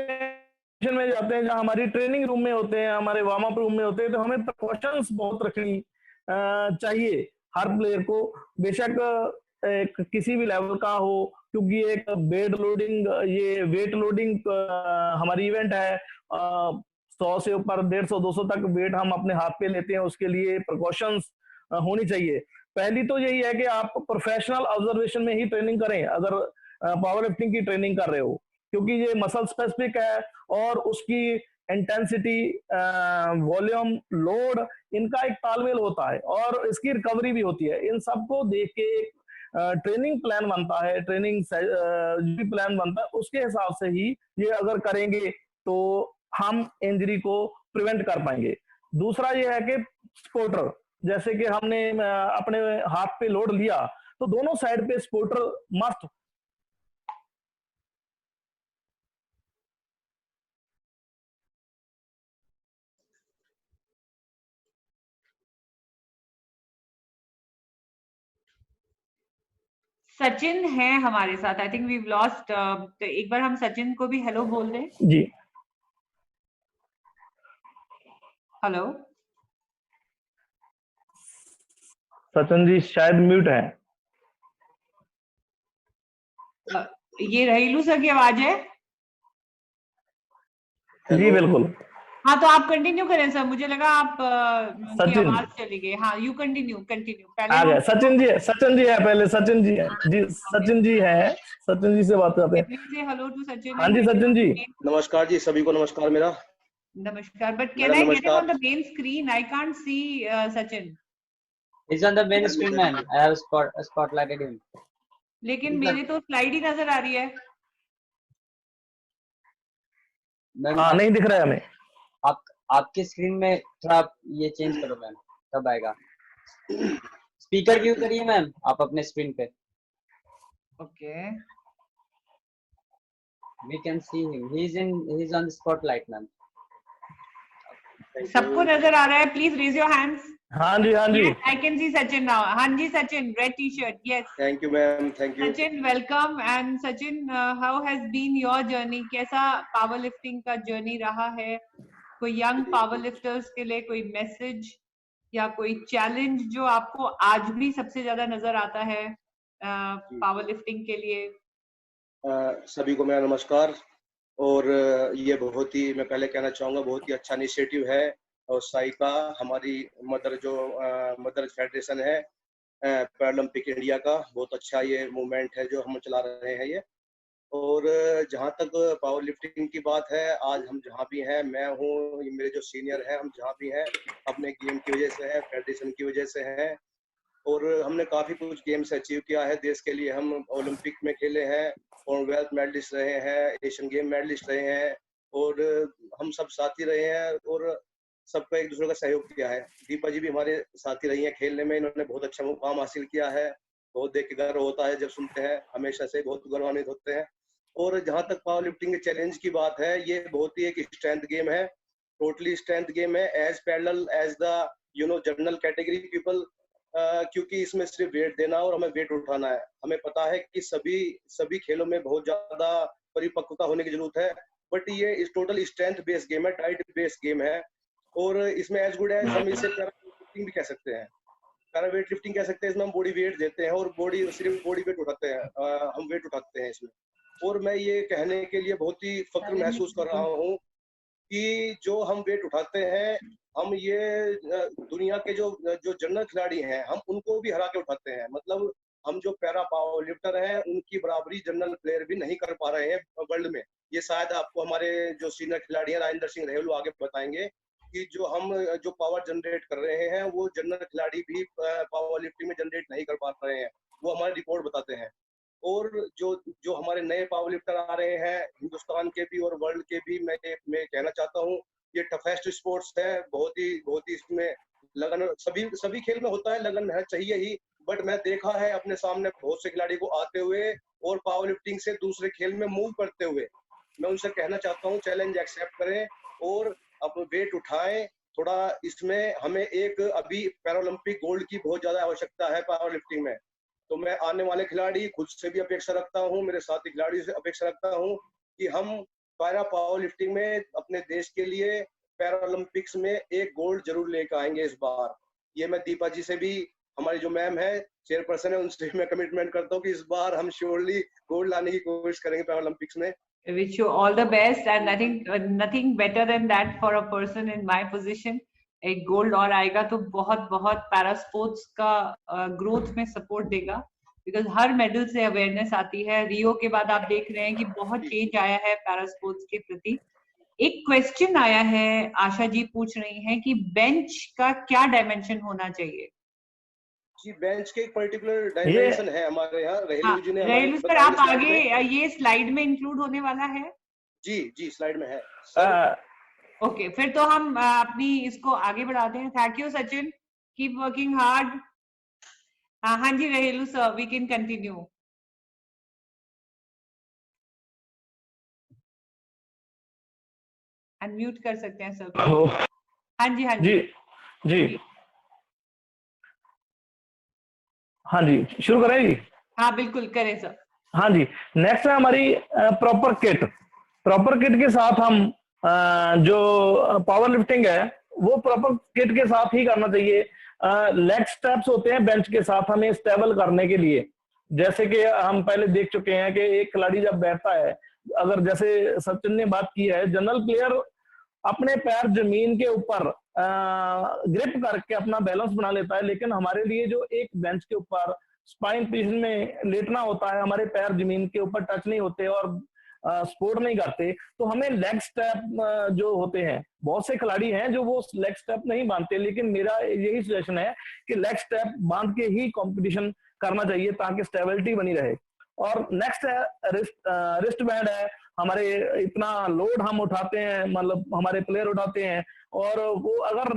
हैं जहाँ हमारी ट्रेनिंग रूम में होते हैं, हमारे वार्म अप रूम में होते हैं, तो हमें प्रिकॉशंस बहुत रखनी चाहिए हर प्लेयर को, बेशक किसी भी लेवल का हो, क्योंकि एक ये वेट लोडिंग हमारी इवेंट है। 100 से ऊपर 150-200 तक वेट हम अपने हाथ पे लेते हैं, उसके लिए प्रिकॉशंस होनी चाहिए। पहली तो यही है कि आप प्रोफेशनल ऑब्जर्वेशन में ही ट्रेनिंग करें अगर पावर लिफ्टिंग की ट्रेनिंग कर रहे हो, क्योंकि ये मसल स्पेसिफिक है और उसकी इंटेंसिटी, वॉल्यूम, लोड, इनका एक तालमेल होता है और इसकी रिकवरी भी होती है। इन सबको देख के एक ट्रेनिंग प्लान बनता है, ट्रेनिंग प्लान बनता है, उसके हिसाब से ही ये अगर करेंगे तो हम इंजरी को प्रिवेंट कर पाएंगे। दूसरा ये है कि सपोर्टर, जैसे कि हमने अपने हाथ पे लोड लिया तो दोनों साइड पे सपोर्टर मस्ट। सचिन है हमारे साथ, आई थिंक वी लॉस्ट, तो एक बार हम सचिन को भी हेलो बोल दें। जी, हेलो सचिन जी शायद म्यूट है। ये रहेलू सर की आवाज है? जी बिल्कुल। हाँ तो आप कंटिन्यू करें सर, मुझे लगा आप की सचिन आवाज चली गई। हाँ यू कंटिन्यू पहले आ गए। हम सचिन जी है पहले। सचिन जी है जी, सचिन जी है। सचिन जी से बात करते हैं। से हेलो टू सचिन। हाँ जी सचिन जी। नमस्कार जी, सभी को नमस्कार मेरा। नमस्कार, but can I get him on the main screen? I can't see Sachin. He's on the main screen, man. I have spotlighted him. लेकिन मेरी तो स्लाइड ही नजर आ रही है। हाँ नहीं दिख रहा है हमें। आपके स्क्रीन में थोड़ा ये चेंज करो मैम, तब आएगा। स्पीकर व्यू करिए मैम आप अपने स्क्रीन पे। Okay We can see him. He's on the spotlight ma'am. सबको नजर आ रहा है? Please raise your hands. हाँ जी हाँ जी। I can see Sachin now. हाँ जी Sachin, red T shirt. Yes thank you ma'am, thank you. Sachin welcome. And Sachin, how has been your journey? कैसा पावर लिफ्टिंग का जर्नी रहा है? कोई यंग पावर लिफ्टर्स के लिए कोई मैसेज या कोई चैलेंज जो आपको आज भी सबसे ज्यादा नजर आता है पावर लिफ्टिंग के लिए? सभी को मेरा नमस्कार। और ये बहुत ही, मैं पहले कहना चाहूँगा, बहुत ही अच्छा इनिशिएटिव है। और साइका हमारी मदर फेडरेशन है पैरालंपिक इंडिया का, बहुत अच्छा ये मूवमेंट है जो हम चला रहे हैं ये। और जहाँ तक पावर लिफ्टिंग की बात है, आज हम जहाँ भी हैं, मैं हूँ, मेरे जो सीनियर हैं, हम जहाँ भी हैं अपने गेम की वजह से हैं, फेडरेशन की वजह से हैं। और हमने काफ़ी कुछ गेम्स अचीव किया है देश के लिए। हम ओलंपिक में खेले हैं, कॉमनवेल्थ मेडलिस्ट रहे हैं, एशियन गेम मेडलिस्ट रहे हैं, और हम सब साथी रहे हैं और सबका एक दूसरे का सहयोग किया है। दीपा जी भी हमारे साथी रही हैं खेलने में, इन्होंने बहुत अच्छा मुकाम हासिल किया है। बहुत देख के गर्व होता है जब सुनते हैं, हमेशा से बहुत गौरवान्वित होते हैं। और जहाँ तक पावर लिफ्टिंग के चैलेंज की बात है, ये बहुत ही एक स्ट्रेंथ गेम है, टोटली स्ट्रेंथ गेम है, as parallel as the general category people. क्योंकि इसमें सिर्फ वेट देना और हमें वेट उठाना है। हमें पता है कि सभी खेलों में बहुत ज्यादा परिपक्वता होने की जरूरत है, बट ये इस टोटल स्ट्रेंथ बेस्ड गेम है, डाइट बेस्ड गेम है। और इसमें एज गुड एज हम इसे पैरा लिफ्टिंग भी कह सकते हैं, पैरा वेट लिफ्टिंग कह सकते हैं। इसमें हम बॉडी वेट देते हैं और सिर्फ बॉडी वेट उठाते हैं, हम वेट उठाते हैं इसमें। और मैं ये कहने के लिए बहुत ही फक्र महसूस कर रहा हूँ कि जो हम वेट उठाते हैं, हम ये दुनिया के जो जनरल खिलाड़ी हैं, हम उनको भी हरा के उठाते हैं। मतलब हम जो पैरा पावर लिफ्टर हैं, उनकी बराबरी जनरल प्लेयर भी नहीं कर पा रहे हैं वर्ल्ड में। ये शायद आपको हमारे जो सीनियर खिलाड़ी हैं, राजेंद्र सिंह रहेलू, आगे बताएंगे कि जो पावर जनरेट कर रहे हैं, वो जनरल खिलाड़ी भी पावर लिफ्टिंग में जनरेट नहीं कर पा रहे हैं, वो हमारी रिपोर्ट बताते हैं। और जो हमारे नए पावर लिफ्टर आ रहे हैं, हिंदुस्तान के भी और वर्ल्ड के भी, मैं कहना चाहता हूँ, ये टफेस्ट स्पोर्ट्स है। बहुत ही इसमें लगन, सभी खेल में होता है, लगन मेहनत चाहिए ही। बट मैं देखा है अपने सामने बहुत से खिलाड़ी को आते हुए और पावर लिफ्टिंग से दूसरे खेल में मूव करते हुए। मैं उनसे कहना चाहता हूँ, चैलेंज एक्सेप्ट करें और अपने वेट उठाएं थोड़ा। इसमें हमें एक अभी पैरालंपिक गोल्ड की बहुत ज्यादा आवश्यकता है पावर लिफ्टिंग में। तो मैं आने वाले खिलाड़ी खुद से भी अपेक्षा रखता हूँ, मेरे साथी खिलाड़ी से अपेक्षा रखता हूँ कि हम पैरा पावर लिफ्टिंग में अपने देश के लिए पैरालंपिक्स में एक गोल्ड जरूर लेकर आएंगे इस बार। ये मैं दीपा जी से भी, हमारी जो मैम है, चेयरपर्सन है, उनसे मैं कमिटमेंट करता हूँ कि इस बार हम श्योरली गोल्ड लाने की कोशिश करेंगे पैरालंपिक्स में। Wish you all the best, and I think nothing better than that for a person in my position. एक गोल्ड और आएगा तो बहुत पैरा स्पोर्ट्स का ग्रोथ में सपोर्ट देगा, बिकॉज हर मेडल से अवेयरनेस आती है। रियो के बाद आप देख रहे हैं कि बहुत चेंज आया है पैरा स्पोर्ट्स के प्रति। एक क्वेश्चन आया है, आशा जी पूछ रही हैं कि बेंच का क्या डायमेंशन होना चाहिए? जी, बेंच के एक पर्टिकुलर डायमेंशन है हमारे यहाँ, रहेलू जी ने। रहेलू सर, आप आगे ये स्लाइड में इंक्लूड होने वाला है? जी स्लाइड में है। ओके, फिर तो हम अपनी इसको आगे बढ़ाते हैं। Thank you Sachin, keep working hard. हाँ जी Rahelu sir, we can continue. Unmute कर सकते हैं सर। हाँ जी जी हाँ जी, शुरू करें जी? हाँ बिल्कुल करें सर। हाँ जी, नेक्स्ट है हमारी प्रॉपर किट। प्रॉपर किट के साथ हम जो पावर लिफ्टिंग है वो प्रॉपर किट के साथ ही करना चाहिए। लेग स्टेप्स होते हैं बेंच के साथ हमें स्टेबल करने के लिए। जैसे कि हम पहले देख चुके हैं कि एक खिलाड़ी जब बैठता है, अगर जैसे सचिन ने बात की है, जनरल प्लेयर अपने पैर जमीन के ऊपर ग्रिप करके अपना बैलेंस बना लेता है, लेकिन हमारे लिए जो एक बेंच के ऊपर स्पाइन पोजीशन में लेटना होता है, हमारे पैर जमीन के ऊपर टच नहीं होते और सपोर्ट नहीं करते, तो हमें लेग स्टेप जो होते हैं, बहुत से खिलाड़ी हैं जो वो लेग स्टेप नहीं बांधते, लेकिन मेरा यही सजेशन है कि लेग स्टेप बांध के ही कंपटीशन करना चाहिए ताकि स्टेबिलिटी बनी रहे। और नेक्स्ट है रिस्ट बैंड है। हमारे इतना लोड हम उठाते हैं, मतलब हमारे प्लेयर उठाते हैं, और वो अगर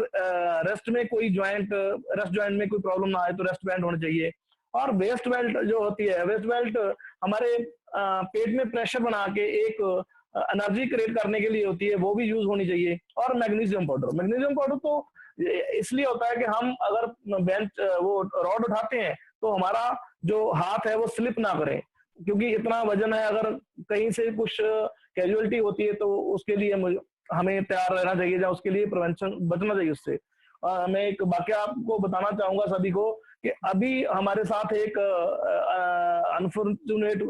रेस्ट में कोई रेस्ट ज्वाइंट में कोई प्रॉब्लम ना आए तो रेस्ट बैंड होना चाहिए। और वेस्ट बेल्ट जो होती है, वेस्ट बेल्ट हमारे पेट में प्रेशर बना के एक एनर्जी क्रिएट करने के लिए होती है, वो भी यूज होनी चाहिए। और मैग्नीशियम पाउडर तो इसलिए होता है कि हम अगर बेंच वो रॉड उठाते हैं तो हमारा जो हाथ है वो स्लिप ना करे, क्योंकि इतना वजन है, अगर कहीं से कुछ कैजुअलिटी होती है तो उसके लिए हमें तैयार रहना चाहिए, या उसके लिए प्रिवेंशन बचना चाहिए उससे। मैं एक वाकया आपको बताना चाहूंगा सभी को कि अभी हमारे साथ एक अनफॉर्चुनेट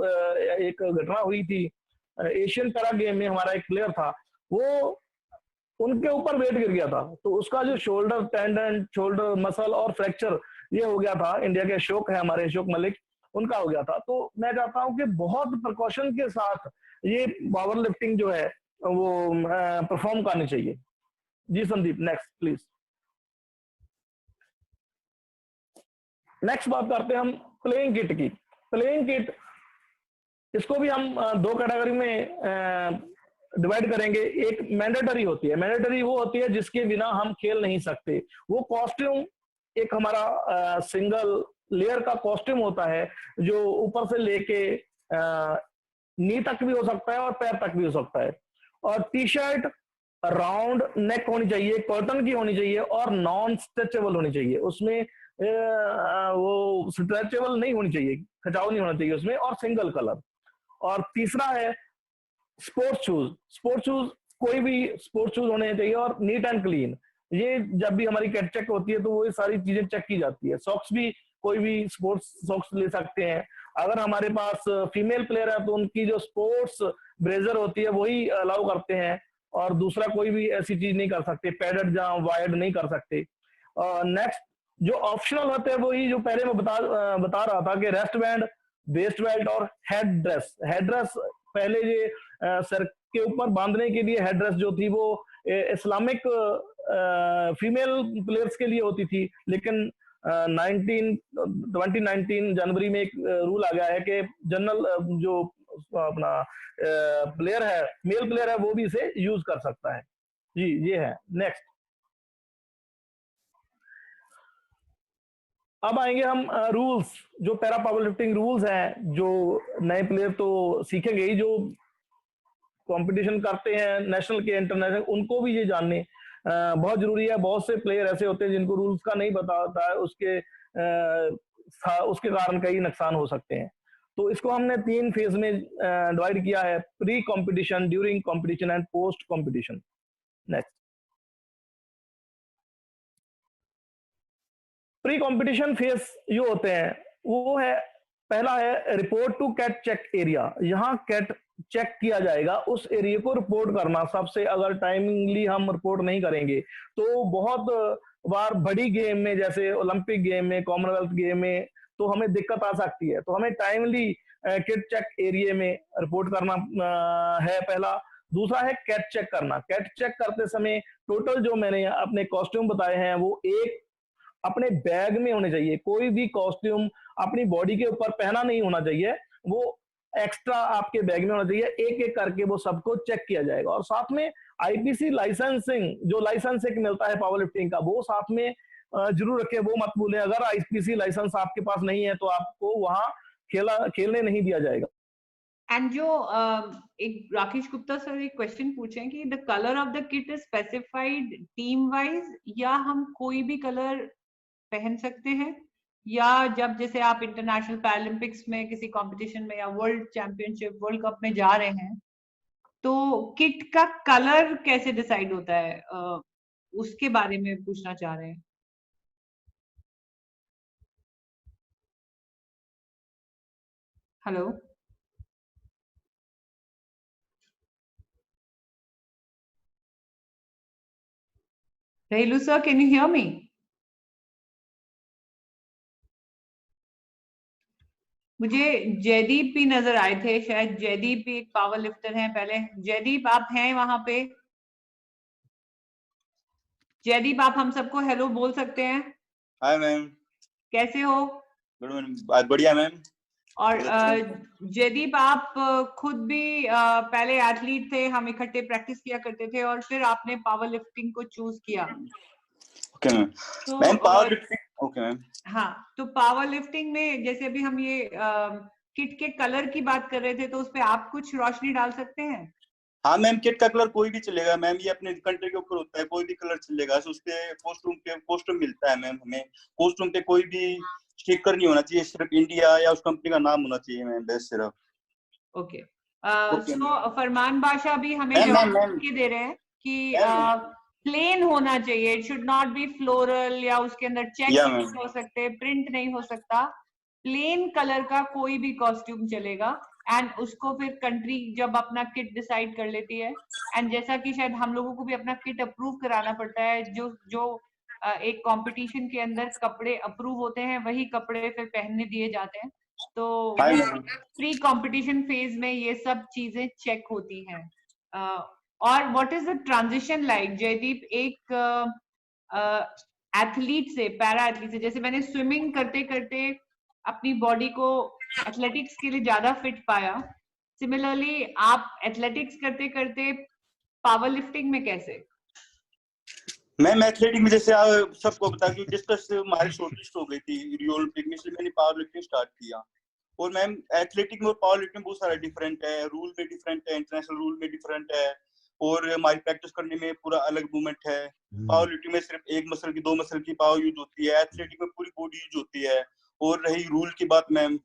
एक घटना हुई थी। एशियन पैरा गेम में हमारा एक प्लेयर था, वो उनके ऊपर वेट गिर गया था, तो उसका जो शोल्डर टेंडन, शोल्डर मसल और फ्रैक्चर ये हो गया था। इंडिया के अशोक है, हमारे अशोक मलिक, उनका हो गया था। तो मैं चाहता हूं कि बहुत प्रिकॉशन के साथ ये पावर लिफ्टिंग जो है वो परफॉर्म करनी चाहिए। जी संदीप, नेक्स्ट प्लीज। नेक्स्ट बात करते हैं हम प्लेइंग किट की। प्लेइंग किट, इसको भी हम दो कैटेगरी में डिवाइड करेंगे। एक मैंडेटरी होती है, मैंडेटरी वो होती है जिसके बिना हम खेल नहीं सकते। वो कॉस्ट्यूम एक हमारा सिंगल लेयर का कॉस्ट्यूम होता है, जो ऊपर से लेके नी तक भी हो सकता है और पैर तक भी हो सकता है। और टी शर्ट राउंड नेक होनी चाहिए, कॉटन की होनी चाहिए और नॉन स्ट्रेचेबल होनी चाहिए। उसमें वो स्ट्रेचेबल नहीं होनी चाहिए, खिंचाव नहीं होना चाहिए उसमें, और सिंगल कलर। और तीसरा है स्पोर्ट्स शूज। स्पोर्ट्स शूज, कोई भी स्पोर्ट्स शूज होने चाहिए और नीट एंड क्लीन। ये जब भी हमारी कैट चेक होती है तो वो ये सारी चीजें चेक की जाती है। सॉक्स भी कोई भी स्पोर्ट्स सॉक्स ले सकते हैं। अगर हमारे पास फीमेल प्लेयर है तो उनकी जो स्पोर्ट्स ब्रेजर होती है वही अलाउ करते हैं, और दूसरा कोई भी ऐसी चीज नहीं कर सकते, पैडेड या वायर्ड नहीं कर सकते। नेक्स्ट जो ऑप्शनल होते हैं वही जो पहले मैं बता रहा था कि रेस्ट बैंड, वेस्ट बेल्ट और हेड ड्रेस। हेड ड्रेस पहले ये सर के ऊपर बांधने के लिए हेड ड्रेस जो थी वो इस्लामिक फीमेल प्लेयर्स के लिए होती थी, लेकिन 2019 जनवरी में एक रूल आ गया है कि जनरल जो अपना प्लेयर है, मेल प्लेयर है, वो भी इसे यूज कर सकता है। जी ये है। नेक्स्ट अब आएंगे हम रूल्स, जो पैरा पावर लिफ्टिंग रूल्स हैं, जो नए प्लेयर तो सीखेंगे ही, जो कंपटीशन करते हैं नेशनल के इंटरनेशनल, उनको भी ये जानने बहुत जरूरी है। बहुत से प्लेयर ऐसे होते हैं जिनको रूल्स का नहीं पता होता है, उसके कारण कई नुकसान हो सकते हैं। तो इसको हमने 3 फेज में डिवाइड किया है: pre competition, during competition and post competition. Next, pre competition phase जो होते हैं वो है, पहला है report to kit check area. यहाँ कैट चेक किया जाएगा, उस एरिया को रिपोर्ट करना। सबसे अगर टाइमिंगली हम रिपोर्ट नहीं करेंगे तो बहुत बार बड़ी गेम में, जैसे ओलंपिक गेम में, कॉमनवेल्थ गेम में, तो हमें दिक्कत आ सकती है। तो हमें टाइमली किट चेक एरिया में रिपोर्ट करना है पहला। दूसरा है कैट चेक करना। कैट चेक करते समय टोटल जो मैंने अपने कॉस्ट्यूम बताए हैं वो एक अपने बैग में होने चाहिए। कोई भी कॉस्ट्यूम अपनी बॉडी के ऊपर पहना नहीं होना चाहिए, वो एक्स्ट्रा आपके बैग में होना चाहिए। एक एक करके वो सबको चेक किया जाएगा। और साथ में आईपीसी लाइसेंसिंग, जो लाइसेंस एक मिलता है पावर लिफ्टिंग का, वो साथ में जरूर रखें, वो मत भूलें। अगर आईपीसी लाइसेंस आपके पास नहीं है तो आपको वहां खेलने नहीं दिया जाएगा। एंड जो एक राकेश गुप्ता सर एक क्वेश्चन पूछें कि the colour of the kit is specified team wise, या हम कोई भी कलर पहन सकते हैं, या जब जैसे आप इंटरनेशनल पैरालंपिक्स में किसी कंपटीशन में या वर्ल्ड चैंपियनशिप, वर्ल्ड कप में जा रहे हैं, तो किट का कलर कैसे डिसाइड होता है, उसके बारे में पूछना चाह रहे हैं। Hello. Rehlu sir, can you hear me? मुझे जयदीप भी नजर आए थे, शायद जयदीप भी एक पावर लिफ्टर हैं। पहले जयदीप आप हैं वहां पे? जयदीप आप हम सबको हेलो बोल सकते हैं? हाय मैम, कैसे हो? Good morning. बढ़िया मैम। और जयदीप आप खुद भी पहले एथलीट थे, हम इकट्ठे प्रैक्टिस किया करते थे और फिर आपने पावर लिफ्टिंग को चूज किया। Okay ma'am. तो ma'am power lifting, okay ma'am. हाँ, तो पावर लिफ्टिंग में जैसे अभी हम ये किट के कलर की बात कर रहे थे, तो उस पे आप कुछ रोशनी डाल सकते हैं? हाँ मैम, किट का कलर कोई भी चलेगा मैम, ये अपने कंट्री के ऊपर होता है, कोई भी कलर चलेगा। उसके कॉस्ट्यूम मिलता है मैम, हमें कॉस्ट्यूम पे कोई भी स्टिकर नहीं होना चाहिए, सिर्फ इंडिया या उस कंपनी का नाम होना चाहिए मैम, बस सिर्फ। ओके। सो फरमान बादशाह भी हमें जवाब के दे रहे हैं कि प्लेन होना चाहिए, it should not be floral या उसके अंदर चेक नहीं हो सकते, प्रिंट नहीं हो सकता, प्लेन कलर का कोई भी कॉस्ट्यूम चलेगा। एंड उसको फिर कंट्री जब अपना किट डिसाइड कर लेती है, एंड जैसा कि शायद हम लोगों को भी अपना किट अप्रूव कराना पड़ता है, जो एक कंपटीशन के अंदर कपड़े अप्रूव होते हैं वही कपड़े फिर पहनने दिए जाते हैं। तो प्री कंपटीशन फेज में ये सब चीजें चेक होती हैं। और what is the transition like Jaideep, एक एथलीट से पैरा एथलीट से, जैसे मैंने स्विमिंग करते करते अपनी बॉडी को एथलेटिक्स के लिए ज्यादा फिट पाया, सिमिलरली आप एथलेटिक्स करते करते पावर लिफ्टिंग में कैसे? मैम एथलेटिक में जैसे सबको बता कि डिस्कस हमारी शॉर्टलिस्ट हो गई थी रियो ओलंपिक में, इसलिए मैंने पावर लिफ्टिंग स्टार्ट किया। और मैम एथलेटिक में और पावर लिफ्टिंग बहुत सारा डिफरेंट है, रूल में डिफरेंट है, इंटरनेशनल रूल में डिफरेंट है, और हमारी प्रैक्टिस करने में पूरा अलग मूवमेंट है। पावर लिफ्टिंग में सिर्फ एक मसल की, दो मसल की पावर यूज होती है, एथलेटिक में पूरी बॉडी यूज होती है। और रही रूल की बात मैम,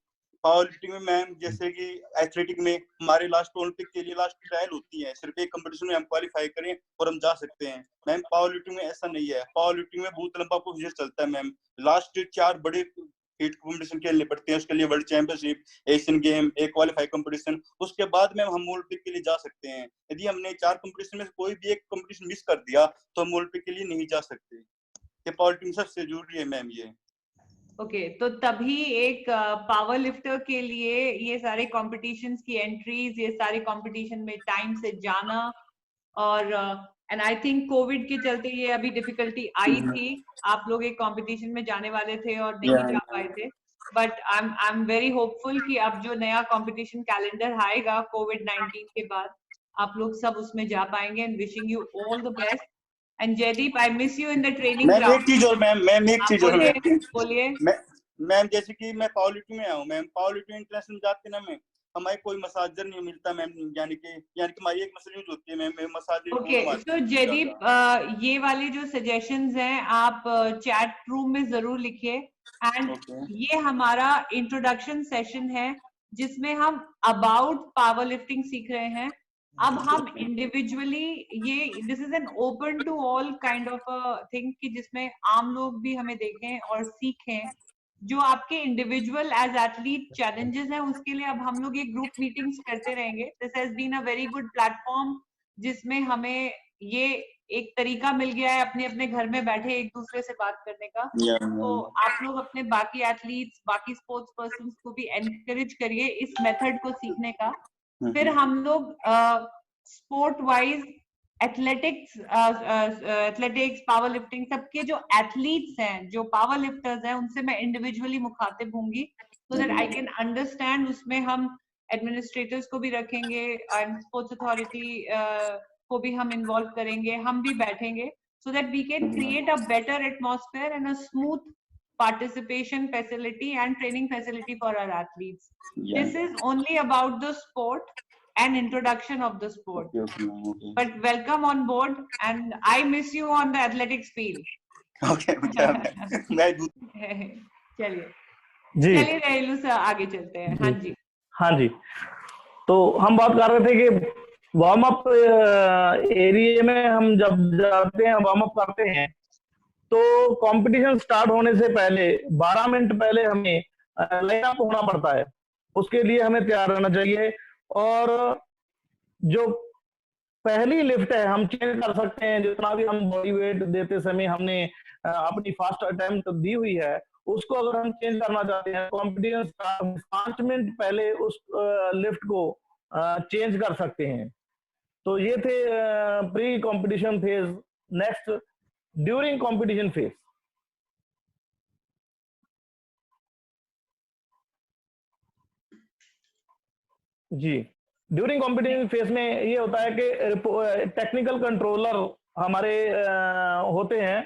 पावर लिफ्टिंग में मैम जैसे कि एथलेटिक में हमारे लास्ट ओलंपिक के लिए लास्ट ट्रायल होती है, सिर्फ एक कंपटीशन में हम क्वालिफाई करें और हम जा सकते हैं। मैम पावर लिफ्टिंग में ऐसा नहीं है, पावर लिफ्टिंग में बहुत लंबा प्रोसीजर चलता है मैम, लास्ट 4 बड़े हीट कंपटीशन खेलने पड़ते हैं, उसके लिए वर्ल्ड चैंपियनशिप, एशियन गेम, एक क्वालिफाई कंपटीशन, उसके बाद में हम ओलंपिक के लिए जा सकते हैं। यदि हमने 4 कंपटीशन में से कोई भी एक कंपटीशन मिस कर दिया तो हम ओलंपिक के लिए नहीं जा सकते। ये पावर लिफ्टिंग सबसे जरूरी है मैम ये। ओके, तो तभी एक पावर लिफ्टर के लिए ये सारे कॉम्पिटिशन्स की एंट्रीज, ये सारे कॉम्पिटिशन में टाइम से जाना, और एंड आई थिंक कोविड के चलते ये अभी डिफिकल्टी आई थी, आप लोग एक कंपटीशन में जाने वाले थे और नहीं जा पाए थे, but I am very hopeful कि अब जो नया कंपटीशन कैलेंडर आएगा कोविड-19 के बाद, आप लोग सब उसमें जा पाएंगे, and wishing you all the best. And Jaideep, I miss you in the training ground. एक चीज और मैम एक चीज और बोलिए मैम, जैसे कि मैं पावर लिफ्टिंग में आया हूँ मैम, पावर लिफ्टिंग इंटरनेशनल जाते ना मैम, हमारे कोई मसाजर नहीं मिलता मैम, यानी कि हमारी एक मसल यूज होती है मैम, मसाज। ओके, तो जयदीप ये वाले जो सजेशंस हैं आप चैट रूम में जरूर लिखिए, एंड ये हमारा इंट्रोडक्शन सेशन है जिसमें हम अबाउट पावर लिफ्टिंग सीख रहे हैं। अब हम इंडिविजुअली ये this is an open to all kind of a thing कि जिसमें आम लोग भी हमें देखें और सीखें। जो आपके इंडिविजुअल एज एथलीट चैलेंजेस हैं उसके लिए अब हम लोग ये ग्रुप मीटिंग्स करते रहेंगे। This has been a very good platform जिसमें हमें ये एक तरीका मिल गया है अपने अपने घर में बैठे एक दूसरे से बात करने का। तो आप लोग अपने बाकी एथलीट्स, बाकी स्पोर्ट्स पर्सन को भी एनकरेज करिए इस मेथड को सीखने का। फिर हम लोग sport wise athletics, power lifting, सबके जो एथलीट्स हैं, जो पावर लिफ्टर्स हैं, उनसे मैं इंडिविजुअली मुखातिब होंगी so that I can understand. उसमें हम एडमिनिस्ट्रेटर्स को भी रखेंगे एंड स्पोर्ट्स अथॉरिटी को भी हम इन्वॉल्व करेंगे, हम भी बैठेंगे so that we can create a better atmosphere and a smooth participation facility and training facility for our athletes. This is only about the sport and introduction of the sport. But welcome on board, and I miss you on the athletics field. Okay. चलिए रेलू सर आगे चलते हैं। हाँ जी। हाँ जी, तो हम बात कर रहे थे कि वार्म अप एरिया में हम जब जाते हैं, वार्म अप करते हैं, तो कंपटीशन स्टार्ट होने से पहले 12 मिनट पहले हमें लाइन अप होना पड़ता है। उसके लिए हमें तैयार रहना चाहिए। और जो पहली लिफ्ट है हम चेंज कर सकते हैं, जितना भी हम बॉडी वेट देते समय हमने अपनी फास्ट अटेम्प्ट दी हुई है, उसको अगर हम चेंज करना चाहते हैं कॉम्पिटिशन 5 मिनट पहले उस लिफ्ट को चेंज कर सकते हैं। तो ये थे pre competition phase. Next, during competition phase. जी, ड्यूरिंग कंपटीशन फेज में ये होता है कि टेक्निकल कंट्रोलर हमारे होते हैं।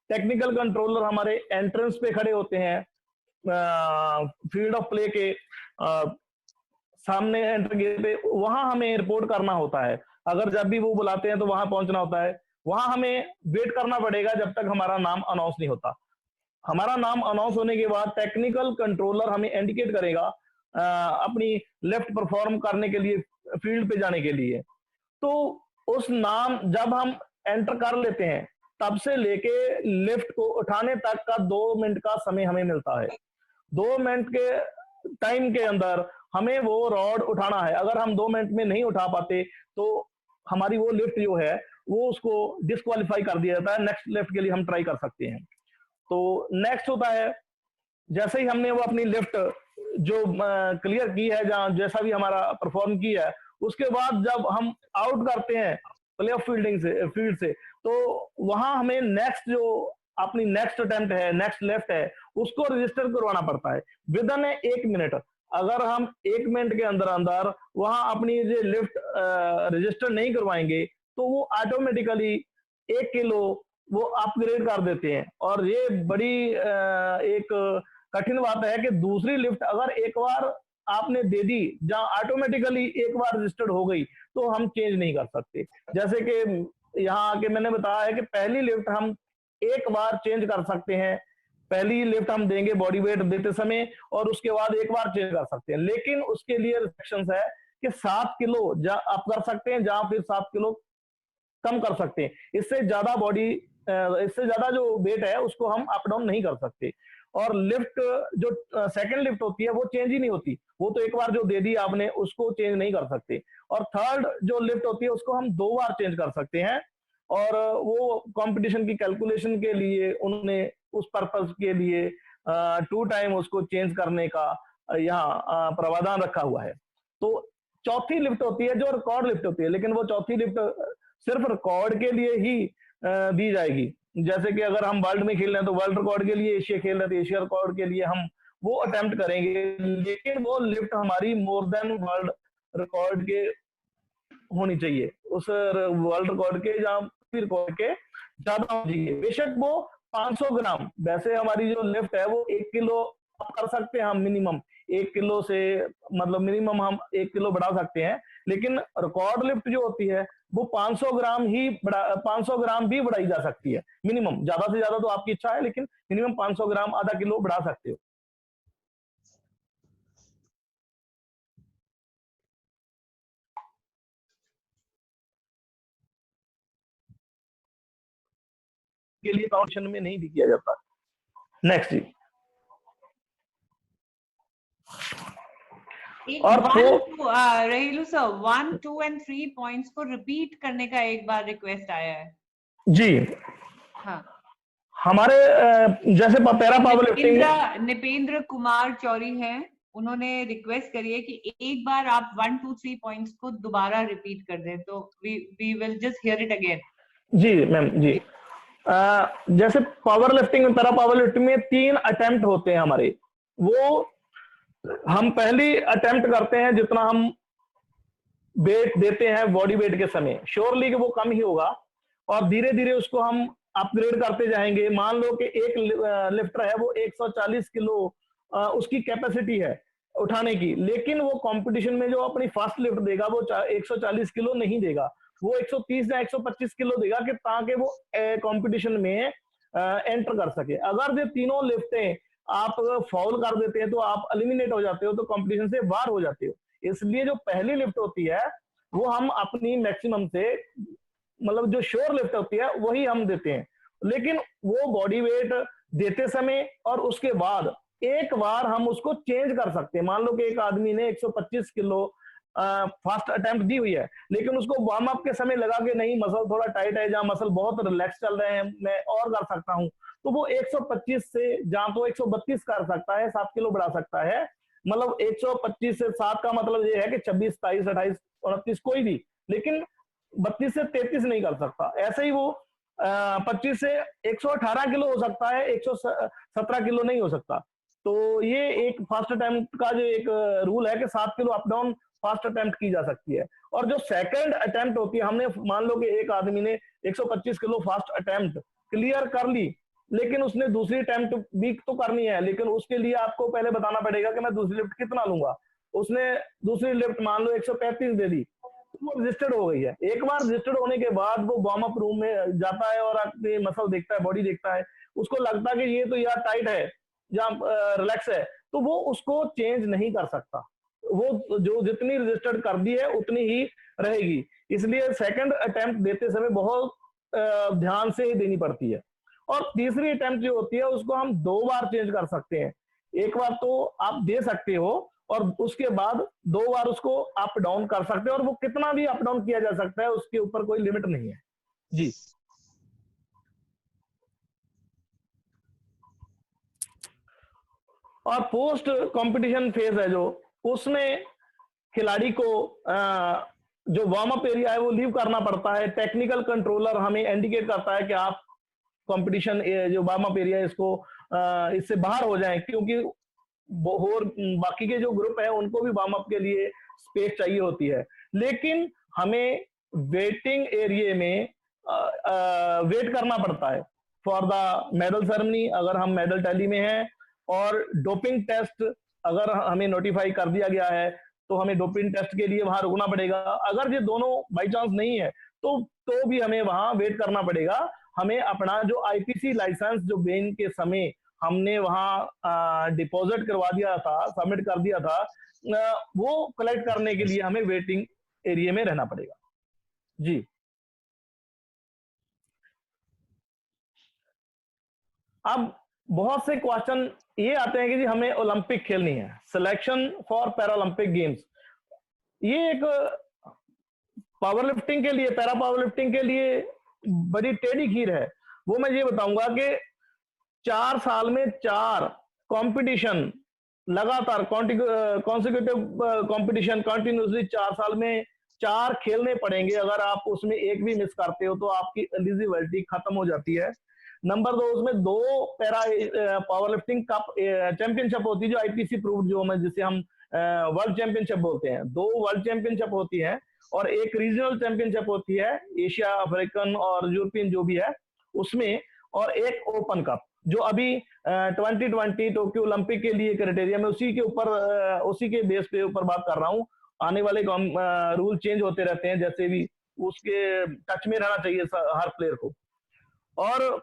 टेक्निकल कंट्रोलर हमारे एंट्रेंस पे खड़े होते हैं, फील्ड ऑफ प्ले के सामने एंट्री गेट पे। वहां हमें रिपोर्ट करना होता है। अगर जब भी वो बुलाते हैं तो वहां पहुंचना होता है। वहां हमें वेट करना पड़ेगा जब तक हमारा नाम अनाउंस नहीं होता। हमारा नाम अनाउंस होने के बाद टेक्निकल कंट्रोलर हमें इंडिकेट करेगा अपनी लेफ्ट परफॉर्म करने के लिए, फील्ड पे जाने के लिए। तो उस नाम जब हम एंटर कर लेते हैं तब से लेके लिफ्ट को उठाने तक का 2 मिनट का समय हमें मिलता है। 2 मिनट के टाइम के अंदर हमें वो रॉड उठाना है। अगर हम 2 मिनट में नहीं उठा पाते तो हमारी वो लिफ्ट जो है वो उसको डिस्क्वालीफाई कर दिया जाता है। नेक्स्ट लिफ्ट के लिए हम ट्राई कर सकते हैं। तो नेक्स्ट होता है, जैसे ही हमने वो अपनी लिफ्ट जो क्लियर की है, जहां जैसा भी हमारा परफॉर्म किया है, उसके बाद जब हम आउट करते हैं प्ले ऑफ फील्ड से, तो वहां हमें नेक्स्ट जो अपनी नेक्स्ट अटेम्प्ट है, नेक्स्ट लेफ्ट है, उसको रजिस्टर करवाना पड़ता है विद इन 1 मिनट। अगर हम 1 मिनट के अंदर अंदर वहां अपनी जो लिफ्ट रजिस्टर नहीं करवाएंगे तो वो ऑटोमेटिकली 1 किलो वो अपग्रेड कर देते हैं। और ये बड़ी एक कठिन बात है कि दूसरी लिफ्ट अगर एक बार आपने दे दी, जहां ऑटोमेटिकली एक बार रजिस्टर्ड हो गई, तो हम चेंज नहीं कर सकते। जैसे कि यहाँ आके मैंने बताया है कि पहली लिफ्ट हम एक बार चेंज कर सकते हैं। पहली लिफ्ट हम देंगे बॉडी वेट देते समय और उसके बाद एक बार चेंज कर सकते हैं, लेकिन उसके लिए रिस्ट्रिक्शंस है कि 7 किलो आप कर सकते हैं, जहां फिर 7 किलो कम कर सकते हैं। इससे ज्यादा जो वेट है उसको हम अप डाउन नहीं कर सकते। और लिफ्ट जो सेकंड लिफ्ट होती है वो चेंज ही नहीं होती, वो तो एक बार जो दे दी आपने उसको चेंज नहीं कर सकते। और थर्ड जो लिफ्ट होती है उसको हम 2 बार चेंज कर सकते हैं। और वो कंपटीशन की कैलकुलेशन के लिए उन्होंने उस पर्पस के लिए 2 टाइम उसको चेंज करने का यहाँ प्रावधान रखा हुआ है। तो चौथी लिफ्ट होती है जो रिकॉर्ड लिफ्ट होती है, लेकिन वो चौथी लिफ्ट सिर्फ रिकॉर्ड के लिए ही दी जाएगी। जैसे कि अगर हम वर्ल्ड में खेल रहे हैं तो वर्ल्ड रिकॉर्ड के लिए, एशिया खेल रहे हैं तो एशिया रिकॉर्ड के लिए हम वो अटेम्प्ट करेंगे, लेकिन वो लिफ्ट हमारी मोर देन वर्ल्ड रिकॉर्ड के होनी चाहिए। उस वर्ल्ड रिकॉर्ड के या रिकॉर्ड के ज्यादा होनी चाहिए। बेशक वो 500 ग्राम, वैसे हमारी जो लिफ्ट है वो 1 किलो अप कर सकते हैं हम, मिनिमम 1 किलो से, मतलब मिनिमम हम 1 किलो बढ़ा सकते हैं। लेकिन रिकॉर्ड लिफ्ट जो होती है वो 500 ग्राम भी बढ़ाई जा सकती है मिनिमम। ज्यादा से ज्यादा तो आपकी इच्छा है, लेकिन मिनिमम 500 ग्राम, आधा किलो बढ़ा सकते हो। के लिए काउंटेशन में नहीं भी किया जाता। नेक्स्ट जी। और रहीलू सर 1, 2 और 3 पॉइंट्स को रिपीट करने का एक बार रिक्वेस्ट आया है जी। हाँ, हमारे जैसे para power lifting, Nipendra Kumar Chauri हैं, उन्होंने रिक्वेस्ट करी है कि एक बार आप 1, 2, 3 पॉइंट्स को दोबारा रिपीट कर दें, तो we will just hear it again. जी मैम जी। जैसे पावर लिफ्टिंग में, पैरा पावर लिफ्टिंग में 3 अटेम्प्ट होते हैं हमारे। वो हम पहली अटेम्प्ट करते हैं जितना हम वेट देते हैं बॉडी वेट के समय, श्योरली कि वो कम ही होगा, और धीरे धीरे उसको हम अपग्रेड करते जाएंगे। मान लो कि एक लिफ्टर है वो 140 किलो उसकी कैपेसिटी है उठाने की, लेकिन वो कंपटीशन में जो अपनी फर्स्ट लिफ्ट देगा वो 140 किलो नहीं देगा, वो 130 या 125 किलो देगा, कि ताकि वो कंपटीशन में एंटर कर सके। अगर ये तीनों लिफ्टें आप फाउल कर देते हैं तो आप एलिमिनेट हो जाते हो, तो कंपटीशन से बाहर हो जाते हो। इसलिए जो पहली लिफ्ट होती है वो हम अपनी मैक्सिमम से, मतलब जो श्योर लिफ्ट होती है वही हम देते हैं, लेकिन वो बॉडी वेट देते समय और उसके बाद एक बार हम उसको चेंज कर सकते हैं। मान लो कि एक आदमी ने 125 किलो फास्ट अटेम्प्ट दी हुई है, लेकिन उसको वार्म अप के समय लगा कि नहीं मसल थोड़ा टाइट है, जहां मसल बहुत रिलैक्स चल रहे हैं मैं और कर सकता हूं, तो वो 125 से जहां तो 132 कर सकता है, 7 किलो बढ़ा सकता है। मतलब 125 से 7 का मतलब ये है कि 26, 27, 28, 29 कोई भी, लेकिन 32 से 33 नहीं कर सकता। ऐसे ही वो 25 से 118 किलो हो सकता है, 117 किलो नहीं हो सकता। तो ये एक फास्ट अटेम्प्ट का जो एक रूल है कि 7 kilo up down fast attempt की जा सकती है। और जो सेकंड अटेम्प्ट होती है, हमने मान लो कि एक आदमी ने 125 किलो फास्ट अटेम्प्ट क्लियर कर ली, लेकिन उसने दूसरी अटेम्प्ट भी तो करनी है, लेकिन उसके लिए आपको पहले बताना पड़ेगा कि मैं दूसरी लिफ्ट कितना लूंगा। उसने दूसरी लिफ्ट मान लो 135 दे दी, तो वो रजिस्टर्ड हो गई है। एक बार रजिस्टर्ड होने के बाद वो वार्म अप रूम में जाता है और अपनी मसल देखता है, बॉडी देखता है, उसको लगता है कि ये तो यार टाइट है, जहाँ रिलैक्स है, तो वो उसको चेंज नहीं कर सकता। वो जो जितनी रजिस्टर्ड कर दी है उतनी ही रहेगी। इसलिए सेकंड अटेम्प्ट देते समय बहुत ध्यान से ही देनी पड़ती है। और तीसरी अटेम्प्ट जो होती है उसको हम 2 बार चेंज कर सकते हैं। एक बार तो आप दे सकते हो और उसके बाद 2 बार उसको अप डाउन कर सकते हो, और वो कितना भी अप डाउन किया जा सकता है, उसके ऊपर कोई लिमिट नहीं है जी। और पोस्ट कंपटीशन फेज है जो, उसमें खिलाड़ी को जो वार्म अप एरिया है वो लीव करना पड़ता है। टेक्निकल कंट्रोलर हमें इंडिकेट करता है कि आप कंपटीशन जो वार्म अप एरिया है इसको इससे बाहर हो जाएं, क्योंकि और बाकी के जो ग्रुप है उनको भी वार्म अप के लिए स्पेस चाहिए होती है। लेकिन हमें वेटिंग एरिया में वेट करना पड़ता है फॉर द मेडल सेरेमनी, अगर हम मेडल टैली में हैं, और डोपिंग टेस्ट अगर हमें नोटिफाई कर दिया गया है तो हमें डोपिंग टेस्ट के लिए वहां रुकना पड़ेगा। अगर ये दोनों बाई चांस नहीं है तो भी हमें वहां वेट करना पड़ेगा। हमें अपना जो आईपीसी लाइसेंस जो बेन के समय हमने वहां डिपॉजिट करवा दिया था, सबमिट कर दिया था, वो कलेक्ट करने के लिए हमें वेटिंग एरिया में रहना पड़ेगा जी। अब बहुत से क्वेश्चन ये आते हैं कि जी हमें ओलंपिक खेलनी है, सिलेक्शन फॉर पैरालंपिक गेम्स। ये एक पावर लिफ्टिंग के लिए, पैरा पावर लिफ्टिंग के लिए बड़ी टेढ़ी खीर है। वो मैं ये बताऊंगा कि 4 साल में 4 कंपटीशन लगातार कॉन्सिक्यूटिव कंपटीशन कंटिन्यूसली 4 साल में 4 खेलने पड़ेंगे। अगर आप उसमें एक भी मिस करते हो तो आपकी एलिजिबिलिटी खत्म हो जाती है। नंबर 2, उसमें 2 para power lifting cup championship होती है जो आईपीसी प्रूव्ड, जो मैं जिसे हम वर्ल्ड चैंपियनशिप बोलते हैं। 2 वर्ल्ड चैंपियनशिप होती है और एक रीजनल चैंपियनशिप होती है, एशिया, अफ्रीकन और यूरोपियन जो भी है उसमें, और एक ओपन कप जो अभी 2020 टोक्यो ओलंपिक के लिए क्राइटेरिया में उसी के ऊपर उसी के बेस पे ऊपर बात कर रहा हूँ। आने वाले रूल चेंज होते रहते हैं, जैसे भी उसके टच में रहना चाहिए हर प्लेयर को। और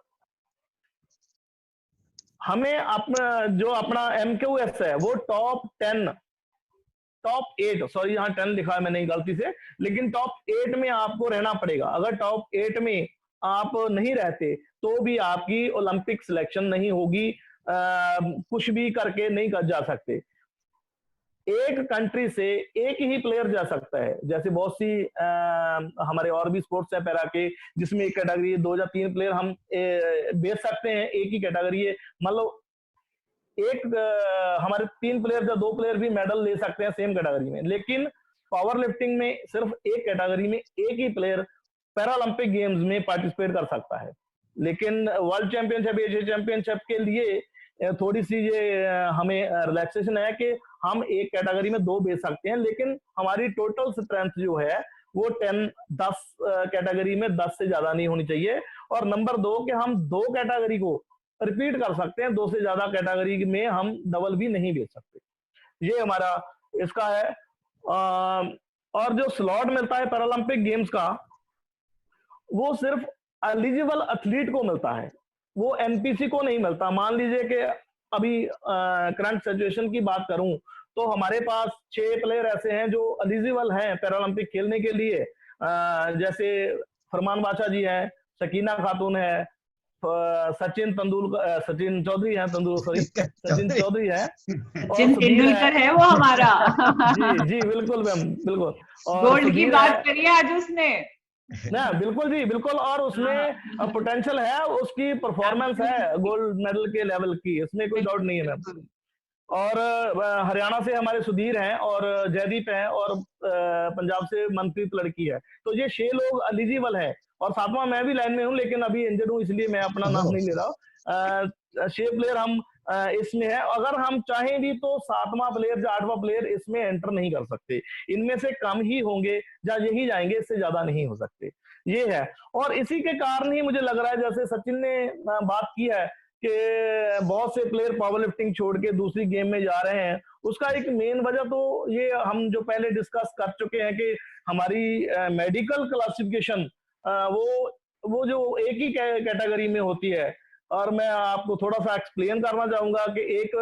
हमें अपना MQS है वो टॉप 8, सॉरी यहाँ 10 लिखा है मैंने गलती से, लेकिन टॉप 8 में आपको रहना पड़ेगा। अगर टॉप 8 में आप नहीं रहते तो भी आपकी ओलंपिक सिलेक्शन नहीं होगी, कुछ भी करके नहीं जा सकते। एक कंट्री से एक ही प्लेयर जा सकता है, जैसे बहुत सी हमारे और भी स्पोर्ट्स है पैरा के, जिसमें एक कैटेगरी 2 या 3 प्लेयर हम भेज सकते हैं एक ही कैटेगरी है। मतलब एक हमारे 3 प्लेयर या 2 प्लेयर भी मेडल ले सकते हैं सेम कैटेगरी में। लेकिन पावर लिफ्टिंग में सिर्फ एक कैटेगरी में एक ही प्लेयर पैरालंपिक गेम्स में पार्टिसिपेट कर सकता है। लेकिन वर्ल्ड चैंपियनशिप, एशिया चैंपियनशिप के लिए थोड़ी सी ये हमें रिलैक्सेशन है कि हम एक कैटेगरी में 2 भेज सकते हैं, लेकिन हमारी टोटल स्ट्रेंथ जो है वो 10 कैटेगरी में 10 से ज्यादा नहीं होनी चाहिए। और नंबर 2 कि हम 2 कैटेगरी को रिपीट कर सकते हैं, 2 से ज्यादा कैटेगरी में हम डबल भी नहीं भेज सकते। ये हमारा इसका है। और जो स्लॉट मिलता है पैरालंपिक गेम्स का वो सिर्फ एलिजिबल एथलीट को मिलता है, वो एनपीसी को नहीं मिलता। मान लीजिए कि अभी करंट सिचुएशन की बात करूं तो हमारे पास 6 प्लेयर ऐसे हैं जो एलिजिबल हैं पैरालंपिक खेलने के लिए, जैसे फरमान बादशाह जी हैं, सकीना खातून है, सचिन चौधरी है, सॉरी सचिन चौधरी है, सचिन तेंदुलकर है वो हमारा। जी बिल्कुल मैम, बिल्कुल। और गोल्ड की बात करी आज उसने ना, बिल्कुल जी बिल्कुल, और उसमें पोटेंशियल है, उसकी परफॉर्मेंस है गोल्ड मेडल के लेवल की, इसमें कोई डाउट नहीं है मैम। और हरियाणा से हमारे सुधीर हैं और जयदीप हैं और पंजाब से मनप्रीत लड़की है। तो ये 6 लोग एलिजिबल है और 7वां मैं भी लाइन में हूँ, लेकिन अभी इंजर्ड हूँ इसलिए मैं अपना नाम नहीं ले रहा। 6 प्लेयर हम इसमें है। अगर हम चाहें भी तो 7वां प्लेयर या 8वां प्लेयर इसमें एंटर नहीं कर सकते, इनमें से कम ही होंगे या यही जाएंगे, इससे ज्यादा नहीं हो सकते, ये है। और इसी के कारण ही मुझे लग रहा है, जैसे सचिन ने बात की है कि बहुत से प्लेयर पावर लिफ्टिंग छोड़ के दूसरी गेम में जा रहे हैं, उसका एक मेन वजह तो ये हम जो पहले डिस्कस कर चुके हैं कि हमारी मेडिकल क्लासिफिकेशन वो जो एक ही कैटेगरी में होती है। और मैं आपको थोड़ा सा एक्सप्लेन करना चाहूंगा कि एक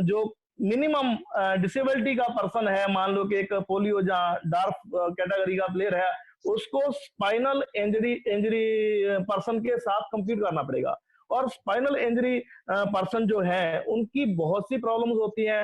जो मिनिमम डिसेबिलिटी का पर्सन है, मान लो कि एक पोलियो या डार्फ कैटेगरी का प्लेयर है, उसको स्पाइनल इंजरी पर्सन के साथ कंपीट करना पड़ेगा। और स्पाइनल इंजरी पर्सन जो है उनकी बहुत सी प्रॉब्लम्स होती हैं।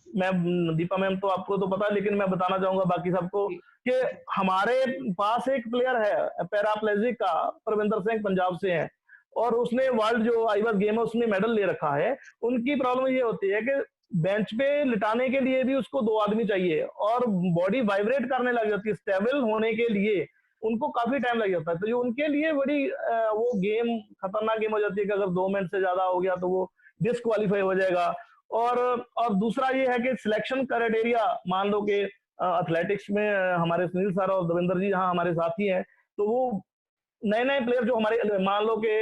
मैं दीपा मैम तो आपको तो पता है, लेकिन मैं बताना चाहूंगा बाकी सबको कि हमारे पास एक प्लेयर है पैराप्लेजिक का, परविंदर सिंह, पंजाब से है, और उसने वर्ल्ड जो आईवास गेम है उसमें मेडल ले रखा है। उनकी प्रॉब्लम ये होती है कि बेंच पे लिटाने के लिए भी उसको 2 आदमी चाहिए और बॉडी वाइब्रेट करने लग जाती है, स्टेबल होने के लिए उनको काफी टाइम लग जाता है। तो जो उनके लिए बड़ी वो गेम खतरनाक गेम हो जाती है कि अगर 2 मिनट से ज्यादा हो गया तो वो डिस्क्वालीफाई हो जाएगा। और दूसरा ये है कि सिलेक्शन क्राइटेरिया, मान लो कि एथलेटिक्स में हमारे सुनील सर और दविंदर जी यहाँ हमारे साथी हैं, तो वो नए नए प्लेयर जो हमारे मान लो कि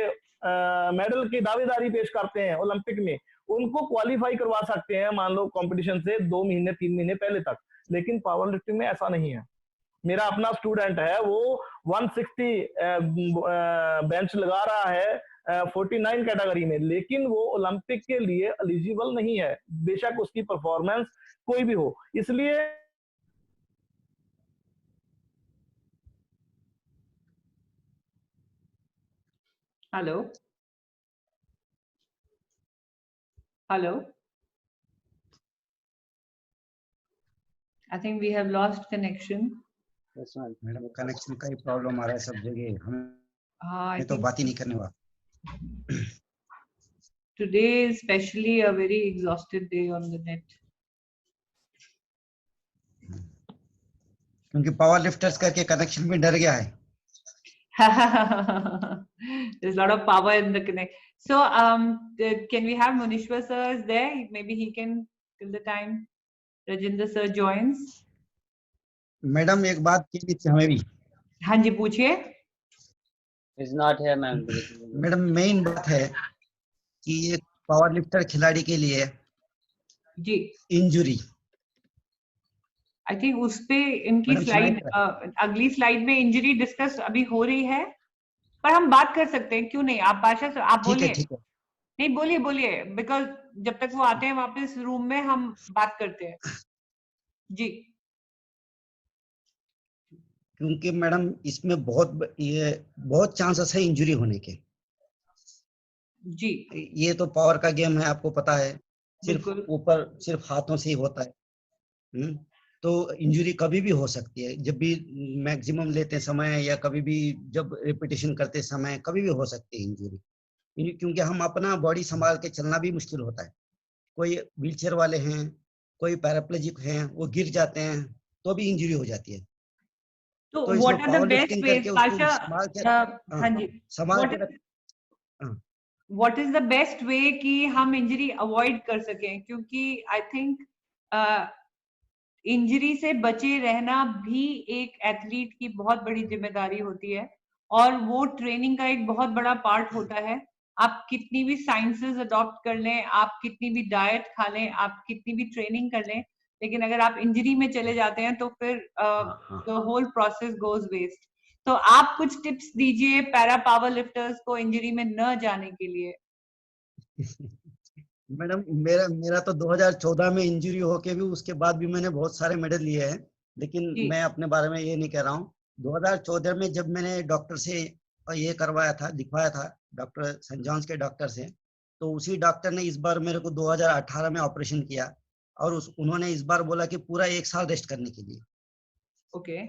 मेडल की दावेदारी पेश करते हैं ओलंपिक में, उनको क्वालिफाई करवा सकते हैं मान लो कंपटीशन से 2 महीने 3 महीने पहले तक। लेकिन पावर लिफ्टिंग में ऐसा नहीं है। मेरा अपना स्टूडेंट है, वो 160 बेंच लगा रहा है 49 कैटेगरी में, लेकिन वो ओलंपिक के लिए एलिजिबल नहीं है, बेशक उसकी परफॉर्मेंस कोई भी हो। इसलिए hello hello, I think we have lost connection. Madam connection का ही प्रॉब्लम आ रहा है सब जगह, हाँ, हम तो बात ही नहीं करने वाला। Today is especially a very exhausted day on the net. क्योंकि पावर लिफ्टर्स करके कनेक्शन भी डर गया है। There's a lot of power in the connect. So, can we have Munishwar sir is there? Maybe he can till the time Rajinder sir joins. Madam एक बात कहनी थी हमें भी। हाँ जी, पूछिए। Is not here, ma'am. Madam main बात है कि ये पावर लिफ्टर खिलाड़ी के लिए जी इंजुरी, आई थिंक उस पे इनकी स्लाइड, अगली स्लाइड में इंजरी डिस्कस अभी हो रही है, पर हम बात कर सकते हैं, क्यों नहीं। आप बादशाह सर आप बोलिए। नहीं, बोलिए बोलिए, बिकॉज जब तक वो आते हैं वापस रूम में हम बात करते हैं। जी, क्योंकि मैडम इसमें बहुत चांसेस है इंजुरी होने के। जी, ये तो पावर का गेम है, आपको पता है, सिर्फ बिल्कुल। ऊपर सिर्फ हाथों से ही होता है। तो इंजुरी कभी भी हो सकती है, जब भी मैक्सिमम लेते समय या कभी भी जब रिपीटेशन करते समय कभी भी हो सकती है इंजुरी, क्योंकि हम अपना बॉडी संभाल के चलना भी मुश्किल होता है। कोई व्हीलचेयर वाले हैं, कोई पैराप्लेजिक हैं, वो गिर जाते हैं तो भी इंजुरी हो जाती है। तो what are the best ways Badshah? हाँ जी, what is the best way कि हम इंजरी अवॉइड कर सकें? क्योंकि आई थिंक इंजरी से बचे रहना भी एक एथलीट की बहुत बड़ी जिम्मेदारी होती है, और वो ट्रेनिंग का एक बहुत बड़ा पार्ट होता है। आप कितनी भी साइंसेस अडॉप्ट कर लें, आप कितनी भी डाइट खा लें, आप कितनी भी ट्रेनिंग कर लें, लेकिन अगर आप इंजरी में चले जाते हैं तो फिर the whole process goes waste. तो आप कुछ टिप्स दीजिए पैरा पावर लिफ्टर्स को इंजरी में न जाने के लिए। मैडम मेरा तो 2014 में इंजरी होके भी उसके बाद भी मैंने बहुत सारे मेडल लिए हैं, लेकिन मैं अपने बारे में ये नहीं कह रहा हूँ। 2014 में जब मैंने डॉक्टर से और ये करवाया था, दिखवाया था डॉक्टर सेंट जॉन्स के डॉक्टर से। तो उसी डॉक्टर ने इस बार मेरे को 2018 में ऑपरेशन किया और उन्होंने इस बार बोला कि पूरा 1 साल रेस्ट करने के लिए। ओके।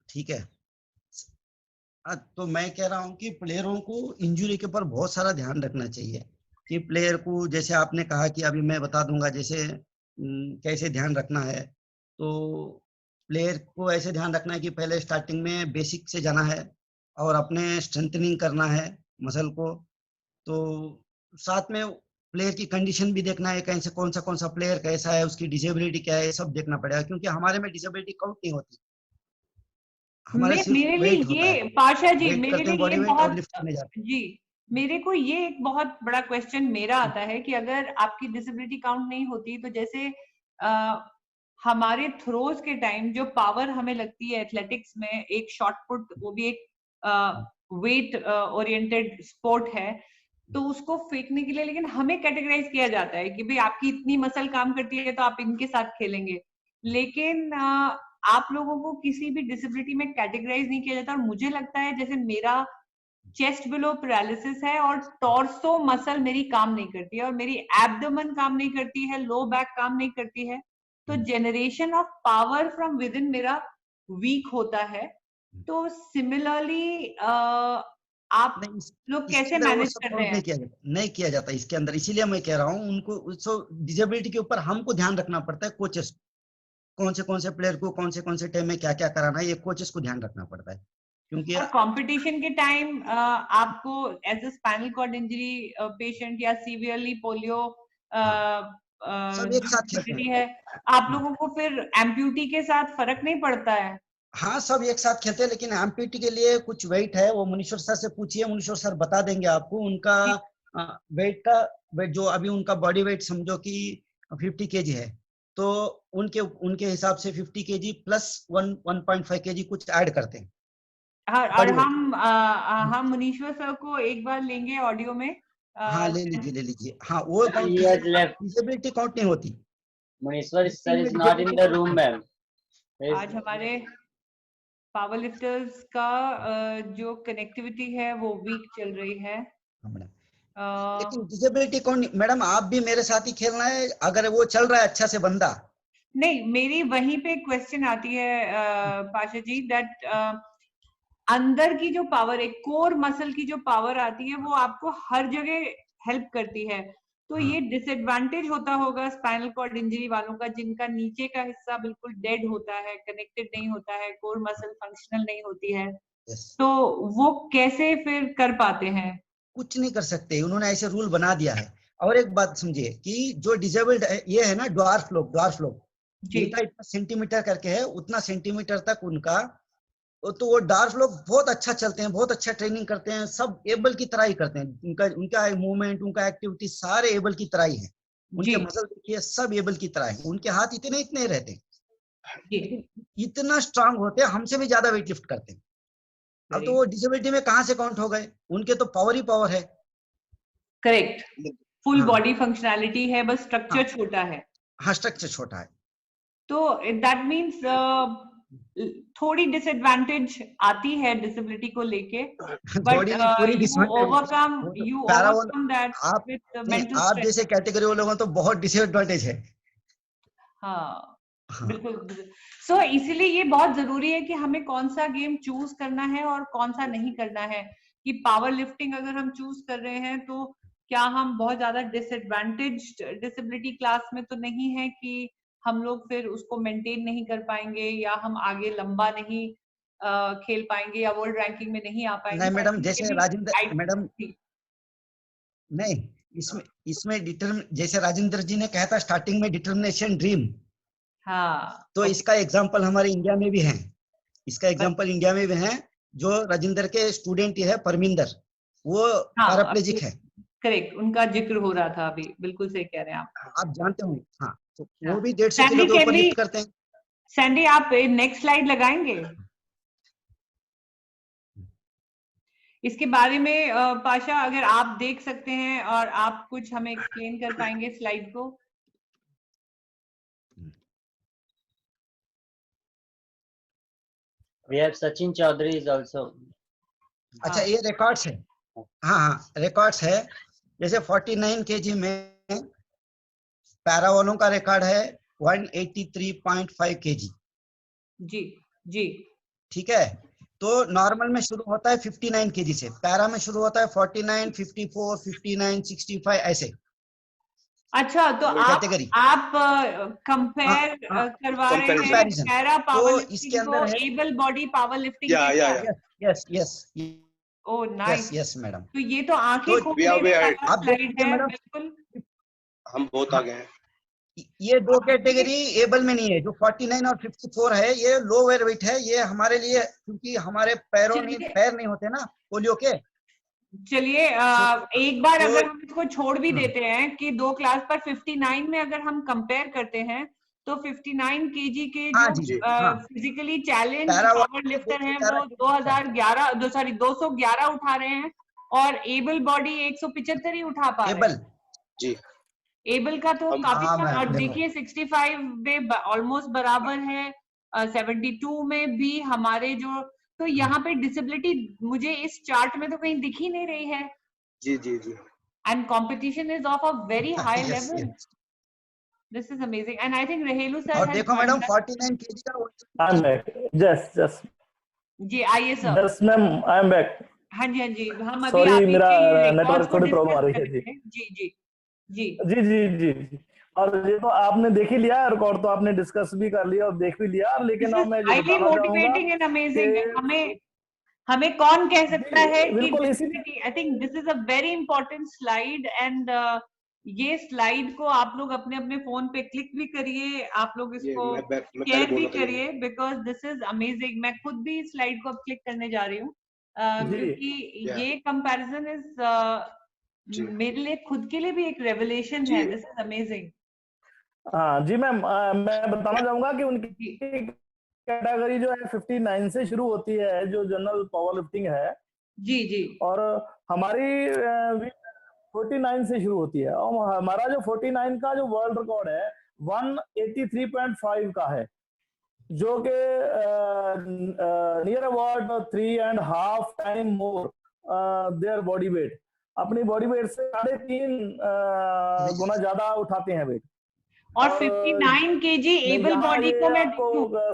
ठीक है। तो मैं कह रहा हूँ कि प्लेयरों को इंजरी के ऊपर बहुत सारा ध्यान रखना चाहिए कि प्लेयर को, जैसे आपने कहा कि अभी मैं बता दूंगा जैसे कैसे ध्यान रखना है। तो प्लेयर को ऐसे ध्यान रखना है कि पहले स्टार्टिंग में बेसिक से जाना है और अपने स्ट्रेंथनिंग करना है मसल को। तो साथ में प्लेयर की कंडीशन भी देखना है, कैसे कौन सा प्लेयर कैसा है, उसकी डिसेबिलिटी क्या है, ये सब देखना पड़ेगा, क्योंकि हमारे में डिसेबिलिटी काउंट नहीं होती, हमारे सिर्फ मेरे लिए वेट होता है। ये पाशा जी, वेट मेरे करते हैं, लिए बॉडी ये वेट और बहुत, लिफ्ट करने जाते जी मेरे को ये एक बहुत बड़ा क्वेश्चन मेरा आता है कि अगर आपकी डिसेबिलिटी काउंट नहीं होती तो जैसे हमारे थ्रोज के टाइम जो पावर हमें लगती है एथलेटिक्स में, एक शॉट पुट, वो भी एक वेट ओरिएंटेड स्पोर्ट है, तो उसको फेंकने के लिए लेकिन हमें कैटेगराइज किया जाता है कि भाई आपकी इतनी मसल काम करती है तो आप इनके साथ खेलेंगे, लेकिन आप लोगों को किसी भी डिसेबिलिटी में कैटेगराइज नहीं किया जाता। और मुझे लगता है जैसे मेरा चेस्ट बिलो पैरालिसिस है और टॉर्सो मसल मेरी काम नहीं करती है और मेरी एब्डोमेन काम नहीं करती है, लो बैक काम नहीं करती है, तो generation of power from with in मेरा वीक होता है। तो सिमिलरली आप नहीं, लोग इसके कैसे अंदर वो मैनेज सब कर रहे काउंट नहीं हैं? किया जाता, नहीं किया जाता इसके अंदर। इसीलिए मैं कह रहा हूँ उनको डिसेबिलिटी के ऊपर हमको ध्यान रखना पड़ता है। कोचेस कौन से प्लेयर को कौन से टाइम में क्या क्या कराना है, ये कोचेस को ध्यान रखना पड़ता है, क्योंकि और कंपटीशन के टाइम आपको as a spinal cord injury patient या सीवियरली पोलियो सब एक साथ खेलते हैं। है, आप लोगों को फिर एम्प्यूटी के साथ फर्क नहीं पड़ता है? हाँ, सब एक साथ खेलते हैं, लेकिन एमपीटी के लिए कुछ वेट है, वो मुनीश्वर सर से पूछिए, मुनीश्वर सर बता देंगे आपको उनका वेट जो अभी उनका बॉडी वेट समझो कि 50 केजी है, तो उनके हिसाब से 50 केजी प्लस 1.5 केजी कुछ ऐड करते हैं। हाँ, और बॉडी वेट। हम मुनीश्वर सर को एक बार लेंगे ऑडियो में। हाँ, ले लीजिए। हाँ, वो He has left. Disability count नहीं होती। Manishwar sir is not in the room, ma'am. आज हमारे पावर लिफ्टर्स का जो कनेक्टिविटी है वो वीक चल रही है। लेकिन डिसेबिलिटी कौन, मैडम आप भी मेरे साथ ही खेलना है अगर वो चल रहा है अच्छा से बंदा। नहीं, मेरी वहीं पे क्वेश्चन आती है पाशा जी, दैट अंदर की जो पावर है, कोर मसल की जो पावर आती है, वो आपको हर जगह हेल्प करती है, तो ये डिसएडवांटेज होता होगा स्पाइनल कॉर्ड इंजरी वालों का, जिनका नीचे का हिस्सा बिल्कुल डेड होता है, कनेक्टेड नहीं होता है, कोर मसल फंक्शनल नहीं होती है, तो वो कैसे फिर कर पाते हैं? कुछ नहीं कर सकते, उन्होंने ऐसे रूल बना दिया है। और एक बात समझिए कि जो डिसेबल्ड है, ये है ना ड्वार्फ लोग, इनका इतना सेंटीमीटर करके है, उतना सेंटीमीटर तक उनका, तो वो डार्फ लोग बहुत अच्छा चलते हैं, बहुत अच्छा ट्रेनिंग करते हैं, सब एबल की तरह ही करते हैं, उनका मूवमेंट, उनका एक्टिविटी सारे एबल की तरह ही है, उनके मसल देखिए सब एबल की तरह है, उनके हाथ इतने रहते हैं, लेकिन इतना स्ट्रांग होते हैं, हमसे भी ज्यादा वेट लिफ्ट करते हैं। अब तो वो डिसेबिलिटी में कहां से काउंट हो गए, उनके तो पावर ही पावर है। करेक्ट, फुल बॉडी फंक्शनैलिटी है, बस स्ट्रक्चर छोटा है। हाँ, स्ट्रक्चर छोटा है, तो दैट मीन्स थोड़ी डिसएडवांटेज आती है डिसेबिलिटी को लेके, but you overcome that with mental आप जैसे कैटेगरी वाले लोगों तो बहुत डिसएडवांटेज है। हाँ, बिल्कुल। सो इसीलिए ये बहुत जरूरी है कि हमें कौन सा गेम चूज करना है और कौन सा नहीं करना है, कि पावर लिफ्टिंग अगर हम चूज कर रहे हैं तो क्या हम बहुत ज्यादा डिसएडवांटेज डिसेबिलिटी क्लास में तो नहीं है कि हम लोग फिर उसको मेंटेन नहीं कर पाएंगे, या हम आगे लंबा नहीं खेल पाएंगे, या वर्ल्ड रैंकिंग में नहीं आ पाएंगे। नहीं मैडम, जैसे राजेंद्र मैडम, नहीं इसमें जैसे राजेंद्र जी ने कहा था स्टार्टिंग में डिटर्मिनेशन ड्रीम, हाँ, तो इसका एग्जांपल हमारे इंडिया में भी है, इंडिया में भी है, जो राजेंद्र के स्टूडेंट है परमिंदर, वो पैराप्लेजिक है। करेक्ट, उनका जिक्र हो रहा था अभी, बिल्कुल सही कह रहे हैं आप जानते होंगे। हाँ, तो वो भी 150 किलो के ऊपर लिफ्ट करते हैं। सैंडी, आप नेक्स्ट स्लाइड लगाएंगे इसके बारे में? पाशा, अगर आप देख सकते हैं और आप कुछ हमें एक्सप्लेन कर पाएंगे स्लाइड को। We have Sachin Chaudhary is also. अच्छा ये रिकॉर्ड्स है। हाँ हाँ रिकॉर्ड्स है। जैसे 49 केजी में पैरा वालों का रिकॉर्ड है 183.5 केजी। जी जी ठीक है, तो नॉर्मल में शुरू होता है 59 केजी से, पैरा में शुरू होता है 49, 54, 59, 65 ऐसे। अच्छा, तो कैटेगरी आप कंपेयर हाँ, करवा रहे हैं comparison। पैरा तो पावर इसके लिफ्टिंग को अंदर है एबल बॉडी पावर लिफ्टिंग या के या साथ? या yes yes oh nice. Yes madam. तो ये तो आंखें तो खोल we are देने way वाला आप स्लाइड देखिए है मैडम, बिल्कुल। हम बहुत हाँ, आगे हैं। ये दो कैटेगरी एबल में नहीं है। जो 49 और 54 है ये लोअर वेट है। ये हमारे लिए, क्योंकि हमारे पैर नहीं होते ना पोलियो के। चलिए एक बार तो अगर हम इसको छोड़ भी देते हैं कि 2 क्लास पर 59 में अगर हम कंपेयर करते हैं तो 59 केजी के हाँ जो जी हाँ, physically challenge para power lifter हैं वो 211 उठा रहे हैं और एबल बॉडी 175 ही उठा पा रहे हैं। एबल जी एबल का तो काफी हाँ कम, और मैम, देखिए 65 में ऑलमोस्ट बराबर है, 72 में भी हमारे जो, तो यहाँ पे डिसेबिलिटी मुझे इस चार्ट में तो कहीं दिख ही नहीं रही है। जी जी जी and competition is of a very high yes level. Yes. This is amazing and I think Rahelu sir और हैज देखो मैडम 49 केजी का आई एम बैक। जस्ट जी आइए sir. Just ma'am I am back. हाँ जी हाँ जी, हम अभी सॉरी आप मेरा के रिकॉर्ड्स नेटवर्क को थोड़ी प्रॉब्लम आ डिस्कस रही कर है। रहे थे। जी जी जी जी जी जी जी। और ये तो आपने देख ही लिया रिकॉर्ड, तो आपने डिस्कस भी कर लिया और देख भी लिया, लेकिन दिस अब इज मैं ये हाईली बताना चाहूंगा मोटिवेटिंग एंड अमेजिंग। कि हमें कौन कह सकता है जी कि बिल्कुल disability, I think this is a very important slide and ये स्लाइड को आप लोग अपने अपने फोन पे क्लिक भी करिए, आप लोग ये इसको मैं पहले शेयर बोल भी रहा था करिए बिकॉज दिस इज अमेजिंग। मैं खुद भी इस स्लाइड को अब क्लिक करने जा रही हूँ जी क्योंकि या ये कंपैरिजन इज जी मेरे लिए खुद के लिए भी एक रेवलेशन जी है। This is amazing. हाँ जी मैम, मैं बताना चाहूंगा कि उनकी जी कैटेगरी जो है 59 से शुरू होती है, जो जनरल पावर लिफ्टिंग है, जी जी और हमारी 49 से शुरू होती है। और हमारा जो 49 का जो वर्ल्ड रिकॉर्ड है 183.5 का है, जो कि near about 3.5 time more their body weight. अपनी बॉडी वेट से 3.5 गुना ज्यादा उठाते हैं वेट। और और 59 केजी एबल यहाँ बॉडी ये को मैं आपको देखूं,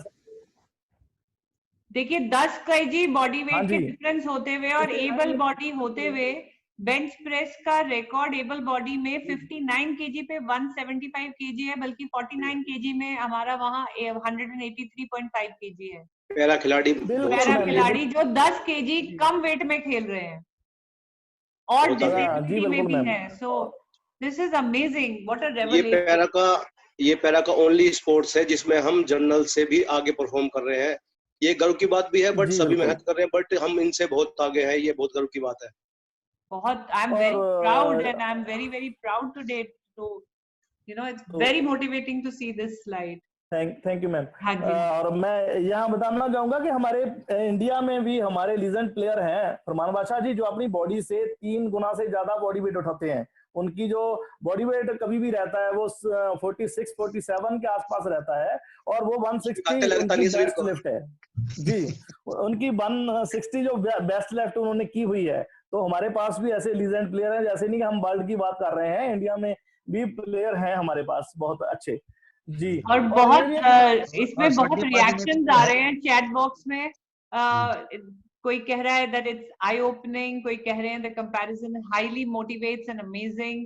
देखिए 10 केजी बॉडी हाँ वेट के जी डिफरेंस होते हुए और एबल बॉडी होते हुए बेंच प्रेस का रिकॉर्ड एबल बॉडी में 59 केजी पे 175 केजी है, बल्कि 49 केजी में हमारा वहाँ 183.5 केजी है। पैरा खिलाड़ी बिल्कुल बहुत पैरा मैम, ये खिलाड़ी जो 10 केजी कम वेट में खेल रहे हैं और बहुत आगे हैं। जी डिसेबिलिटी में बिल्कुल भी मैम। है। So this is amazing, what a ये रेवलेशन। ये पैरा का ओनली स्पोर्ट्स है जिसमें हम जनरल से भी आगे परफॉर्म कर रहे हैं। ये गर्व की बात भी है, बट जी सभी बिल्कुल। मेहनत कर रहे हैं, बट हम इनसे बहुत आगे हैं। ये बहुत गर्व की बात है। बहुत, आई एम और very proud and I am very very proud today to, you know, it's very motivating to see this slide. Thank you ma'am. हाँ जी और मैं यहाँ बताना चाहूंगा कि हमारे इंडिया में भी हमारे लीजेंड प्लेयर हैं फरमान बादशाह जी, जो अपनी बॉडी से 3 गुना से ज्यादा बॉडी वेट उठाते हैं। उनकी जो बॉडी वेट कभी भी रहता है वो 46 47 के आसपास रहता है, और वो 160 लगता उनकी नहीं शरीर बेस्ट को। लिफ्ट है जी। उनकी 160 जो बेस्ट लिफ्ट उन्होंने की हुई है। तो हमारे पास भी ऐसे लीजेंड प्लेयर हैं, जैसे नहीं कि हम वर्ल्ड की बात कर रहे हैं, इंडिया में भी प्लेयर हैं हमारे पास बहुत अच्छे जी। और और बहुत ये इसमें बहुत बर्थडे पार्टी में भी रिएक्शंस तो आ है। रहे हैं चैट बॉक्स में। कोई कह रहा है दैट इट्स आई ओपनिंग, कोई कह रहे हैं the comparison highly motivates and amazing.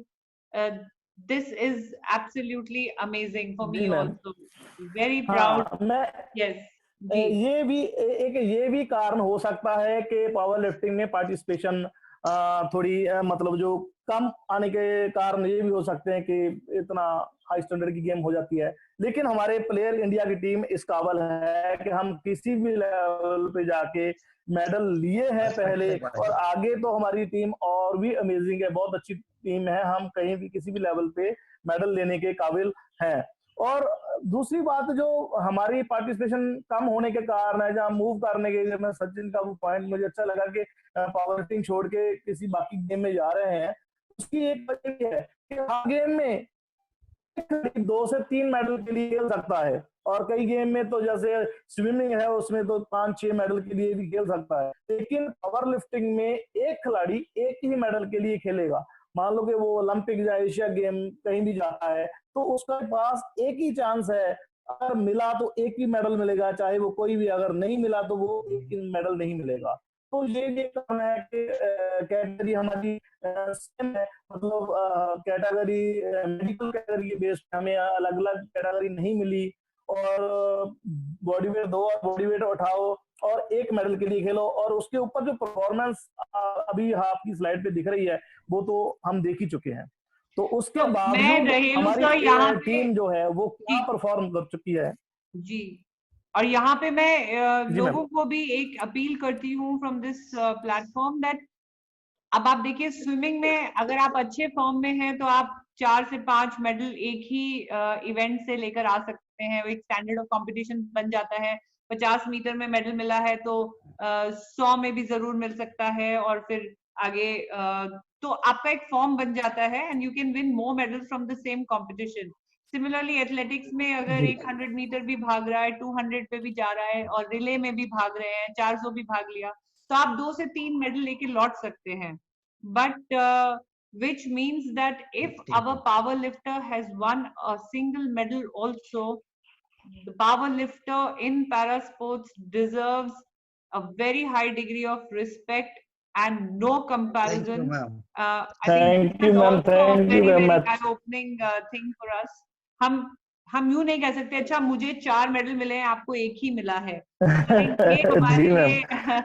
This is absolutely amazing for जी me ma'am. Also, very proud. हाँ मैं यस जी ये भी एक ये भी कारण हो सकता है कि पावर लिफ्टिंग में पार्टिसिपेशन थोड़ी मतलब जो कम आने के कारण ये भी हो सकते हैं कि इतना हाई स्टैंडर्ड की गेम हो जाती है। लेकिन हमारे प्लेयर, इंडिया की टीम इस काबिल है कि हम किसी भी लेवल पे जाके मेडल लिए हैं पहले, और आगे तो हमारी टीम और भी अमेजिंग है, बहुत अच्छी टीम है। हम कहीं भी किसी भी लेवल पे मेडल लेने के काबिल हैं। और दूसरी बात, जो हमारी पार्टिसिपेशन कम होने के कारण है, जहाँ मूव करने के लिए, मैं सचिन का पॉइंट मुझे अच्छा लगा कि पावर लिफ्टिंग छोड़ के किसी बाकी गेम में जा रहे हैं, उसकी एक वजह है कि हर गेम में 2 से 3 मेडल के लिए खेल सकता है। और कई गेम में तो जैसे स्विमिंग है उसमें तो 5-6 मेडल के लिए भी खेल सकता है, लेकिन पावर लिफ्टिंग में एक खिलाड़ी एक ही मेडल के लिए खेलेगा। मान लो कि वो ओलंपिक या एशिया गेम कहीं भी जाता है तो उसके पास एक ही चांस है, अगर मिला तो एक ही मेडल मिलेगा, चाहे वो कोई भी, अगर नहीं मिला तो वो एक ही मेडल नहीं मिलेगा। तो ये काम है कि कैटेगरी हमारी सेम है, मतलब कैटेगरी मेडिकल कैटेगरी के बेस पे हमें अलग अलग कैटेगरी नहीं मिली, और बॉडी वेट दो और बॉडी वेट उठाओ और एक मेडल के लिए खेलो, और उसके ऊपर जो परफॉर्मेंस अभी आपकी स्लाइड पे दिख रही है वो तो हम देख ही चुके हैं। तो उसके तो बावजूद हमारी टीम जो है वो क्या परफॉर्म कर चुकी है जी। और यहाँ पे मैं जी लोगों को भी एक अपील करती हूँ फ्रॉम दिस प्लेटफॉर्म दैट अब आप देखिए स्विमिंग में अगर आप अच्छे फॉर्म में हैं तो आप 4 से 5 मेडल एक ही इवेंट से लेकर आ सकते हैं, वो एक स्टैंडर्ड ऑफ कंपटीशन बन जाता है। 50 मीटर में मेडल मिला है तो 100 में भी जरूर मिल सकता है, और फिर आगे तो आपका एक फॉर्म बन जाता है and you can win more medals from the same competition. Similarly athletics में अगर 100 मीटर भी भाग रहा है, 200 पे भी जा रहा है और रिले में भी भाग रहे हैं, 400 भी भाग लिया, तो आप 2 से 3 मेडल लेके लौट सकते हैं। But which means that if our power lifter has won a single medal also, the power lifter in para sports deserves a very high degree of respect and no comparison. I think Thank you, ma'am. Thank you very much. eye-opening thing for us. हम यूं नहीं कह सकते अच्छा मुझे 4 मेडल मिले हैं आपको एक ही मिला है। ये हमारे जी लिए मैम,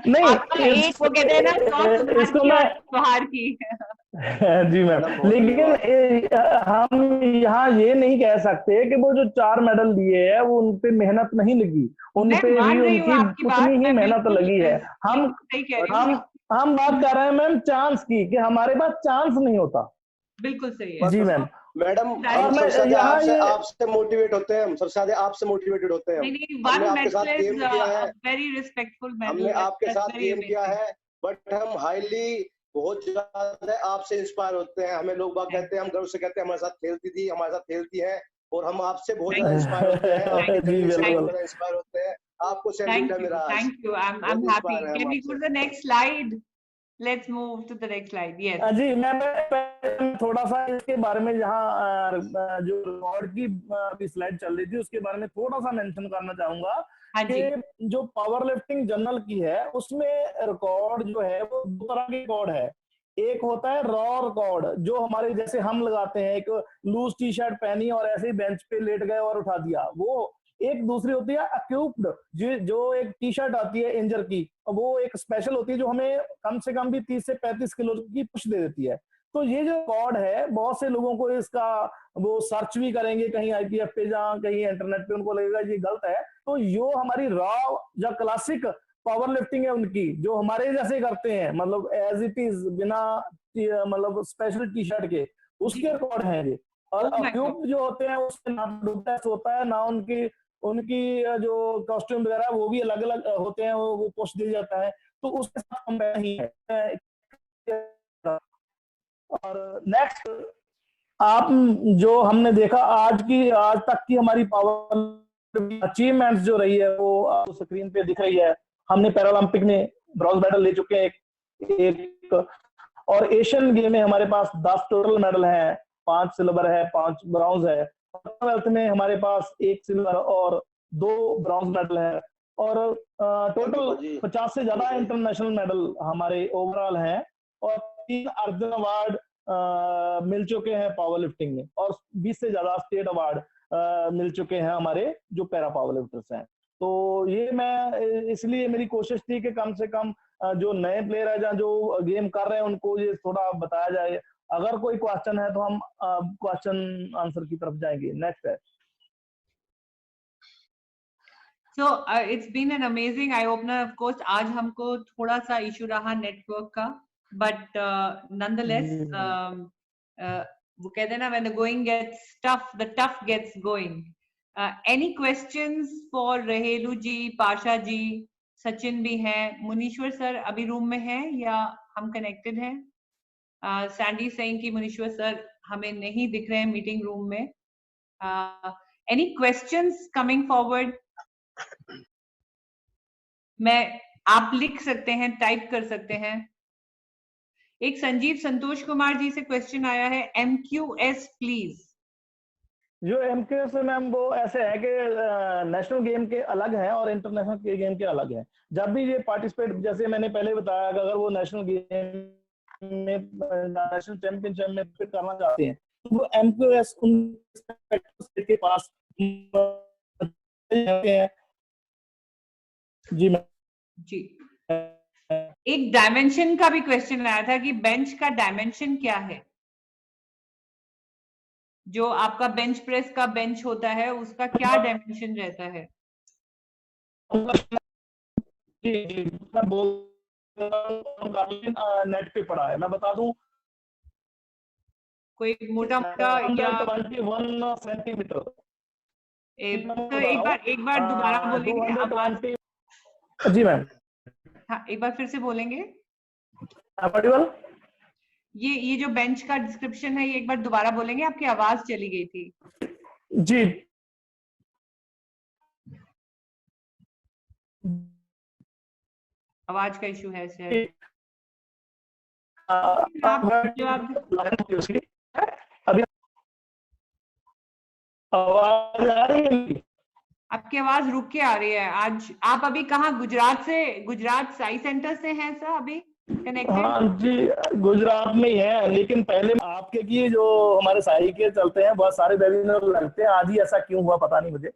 नहीं एक वो कहते हैं ना इसको मैं बाहर की जी मैम, लेकिन हम यहाँ ये नहीं कह सकते कि वो जो 4 मेडल दिए हैं वो उन पे मेहनत नहीं लगी, उन पे भी उनकी उतनी ही मेहनत लगी है। हम बात कर रहे हैं मैम चांस की, कि हमारे पास चांस नहीं होता। बिल्कुल सही है जी मैम। मैडम हम सबसे ज्यादा आपसे मोटिवेट होते हैं, हम सबसे ज्यादा आपसे मोटिवेटेड होते हैं। हमने आपके साथ गेम किया है, वेरी रिस्पेक्टफुल मैम, हमने आपके साथ गेम किया है, बट हम हाईली बहुत ज्यादा आपसे इंस्पायर होते हैं। हमें लोग बात कहते हैं, हम गर्व से कहते हैं हमारे साथ खेलती थी, हमारे साथ खेलती है, और हम आपसे बहुत ज्यादा इंस्पायर होते हैं, इंस्पायर होते हैं। आपको सैल्यूट है मेरा। Thank you, I am happy. Can we go to the next slide? Let's move to the next slide. Yes. जी मैं थोड़ा सा इसके बारे में, जहाँ जो रिकॉर्ड की स्लाइड चल रही थी उसके बारे में थोड़ा सा मेंशन करना चाहूंगा कि जो पावर लिफ्टिंग जनरल की है उसमें रिकॉर्ड जो है वो 2 तरह के रिकॉर्ड है। एक होता है रॉ रिकॉर्ड, जो हमारे जैसे हम लगाते हैं, एक लूज टी शर्ट पहनी और ऐसे ही बेंच पे लेट गए और उठा दिया, वो एक। दूसरी होती है अक्यूप्ड, जो एक टी शर्ट आती है इंजर की, वो एक स्पेशल होती है जो हमें कम से कम भी 30 से 35 किलो की पुश दे देती है। तो ये जो रिकॉर्ड है बहुत से लोगों को इसका वो सर्च भी करेंगे कहीं IPF पे, जहाँ कहीं इंटरनेट पे, उनको लगेगा ये गलत है। तो यो हमारी रॉ या क्लासिक पावर लिफ्टिंग है उनकी, जो हमारे जैसे करते हैं, मतलब एज इट इज, बिना मतलब स्पेशल टी शर्ट के, उसके रिकॉर्ड है ये। और अक्यूप्ड जो होते हैं उसमें ना टेस्ट होता है, ना उनकी जो कॉस्ट्यूम वगैरह वो भी अलग अलग होते हैं, वो पोस्ट दिया जाता है, तो उसके साथ कंपेयर नहीं है। और नेक्स्ट आप जो हमने देखा आज तक की हमारी पावर अचीवमेंट्स जो रही है वो आपको स्क्रीन पे दिख रही है। हमने पैरालंपिक में ब्रॉन्ज मेडल ले चुके हैं एक, और एशियन गेम में हमारे पास 10 टोटल मेडल हैं, 5 सिल्वर है, 5 ब्रॉन्ज है। कॉमनवेल्थ में हमारे पास 1 सिल्वर और 2 ब्रॉन्ज मेडल है, और टोटल 50 से ज्यादा इंटरनेशनल मेडल हमारे ओवरऑल हैं, और 3 अर्जुन अवार्ड मिल चुके हैं पावर लिफ्टिंग में, और 20 से ज्यादा स्टेट अवार्ड मिल चुके हैं हमारे जो पैरा पावर लिफ्टर्स हैं। तो ये मैं इसलिए मेरी कोशिश थी कि कम से कम जो नए प्लेयर है या जो गेम कर रहे हैं उनको ये थोड़ा बताया जाए। अगर कोई क्वेश्चन है तो हम क्वेश्चन आंसर की तरफ जाएंगे। नेक्स्ट है। So it's been an amazing eye opener. Of course, आज हमको थोड़ा सा इशू रहा नेटवर्क का, but nonetheless वो कहते हैं ना when the going gets tough, the tough gets going. Any questions for रहेलू जी, पाशा जी, सचिन भी हैं, मुनीश्वर सर अभी रूम में हैं या हम कनेक्टेड हैं? सैंडी सेइंग कि मुनीश्वर सर हमें नहीं दिख रहे हैं मीटिंग रूम में। Any questions coming forward? आप लिख सकते हैं, टाइप कर सकते हैं। एक संजीव संतोष कुमार जी से क्वेश्चन आया है, MQS प्लीज। जो MQS है मैम वो ऐसे है कि नेशनल गेम के अलग हैं और इंटरनेशनल के गेम के अलग हैं। जब भी ये पार्टिसिपेट, जैसे मैंने पहले बताया कि अगर वो नेशनल गेम में नेशनल चैंपियनशिप में फिट करना चाहते हैं तो वो MQS के पास हैं। जी मैम जी, एक डायमेंशन का भी क्वेश्चन आया था कि बेंच का डायमेंशन क्या है। जो आपका बेंच प्रेस का बेंच होता है उसका क्या डायमेंशन रहता है? जी मैं बोल नेट पे पढ़ा है, मैं बता दूं। कोई मोटा मोटा या 121 सेंटीमीटर। तो एक बार दोबारा बोलेंगे आवाज? जी मैम। हाँ, एक बार फिर से बोलेंगे। ये जो बेंच का डिस्क्रिप्शन है ये एक बार दोबारा बोलेंगे, आपकी आवाज चली गई थी। जी आवाज का इशू है सर। अभी आवाज आ रही है? आपकी आवाज रुक के आ रही है। आज आप अभी कहाँ, गुजरात साई सेंटर से हैं सर अभी कनेक्टेड? हाँ जी, गुजरात में ही है, लेकिन पहले आपके की जो हमारे साई के चलते हैं बहुत सारे वेबिनार लगते हैं। आज ही ऐसा क्यों हुआ पता नहीं मुझे।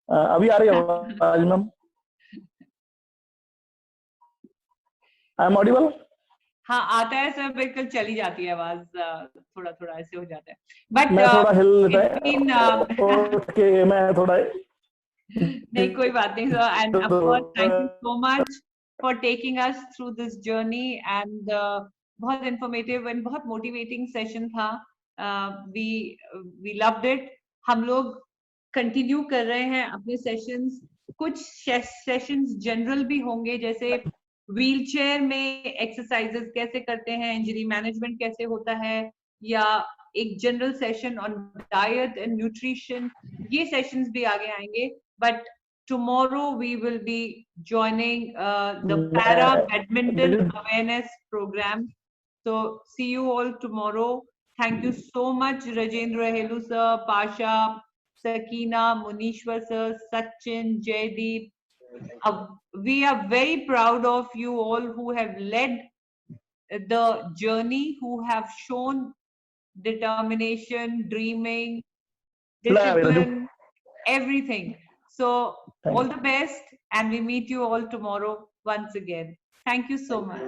अभी आ रही है आवाज मैम? I am audible? हाँ आता है सर, बिल्कुल चली जाती है आवाज, थोड़ा थोड़ा ऐसे हो जाता है। बट मैं थोड़ा हिल ओके, मैं थोड़ा नहीं कोई बात नहीं sir. And of course thank you so much for taking us through this journey and बहुत इंफॉर्मेटिव एंड बहुत मोटिवेटिंग सेशन था। We loved it. हम लोग कंटिन्यू कर रहे हैं अपने सेशंस। कुछ सेशंस जनरल भी होंगे, जैसे व्हीलचेयर में एक्सरसाइजेस कैसे करते हैं, इंजरी मैनेजमेंट कैसे होता है, या एक general session on diet and nutrition. ये सेशंस भी आगे आएंगे। But tomorrow we will be joining the para badminton awareness program. So see you all tomorrow. Thank you so much Rajendra Helu sir, Pasha, Sakina, Munishwar sir, Sachin, Jaydeep. We are very proud of you all who have led the journey, who have shown determination, dreaming, discipline, everything. So all the best, and we meet you all tomorrow once again. Thank you so much.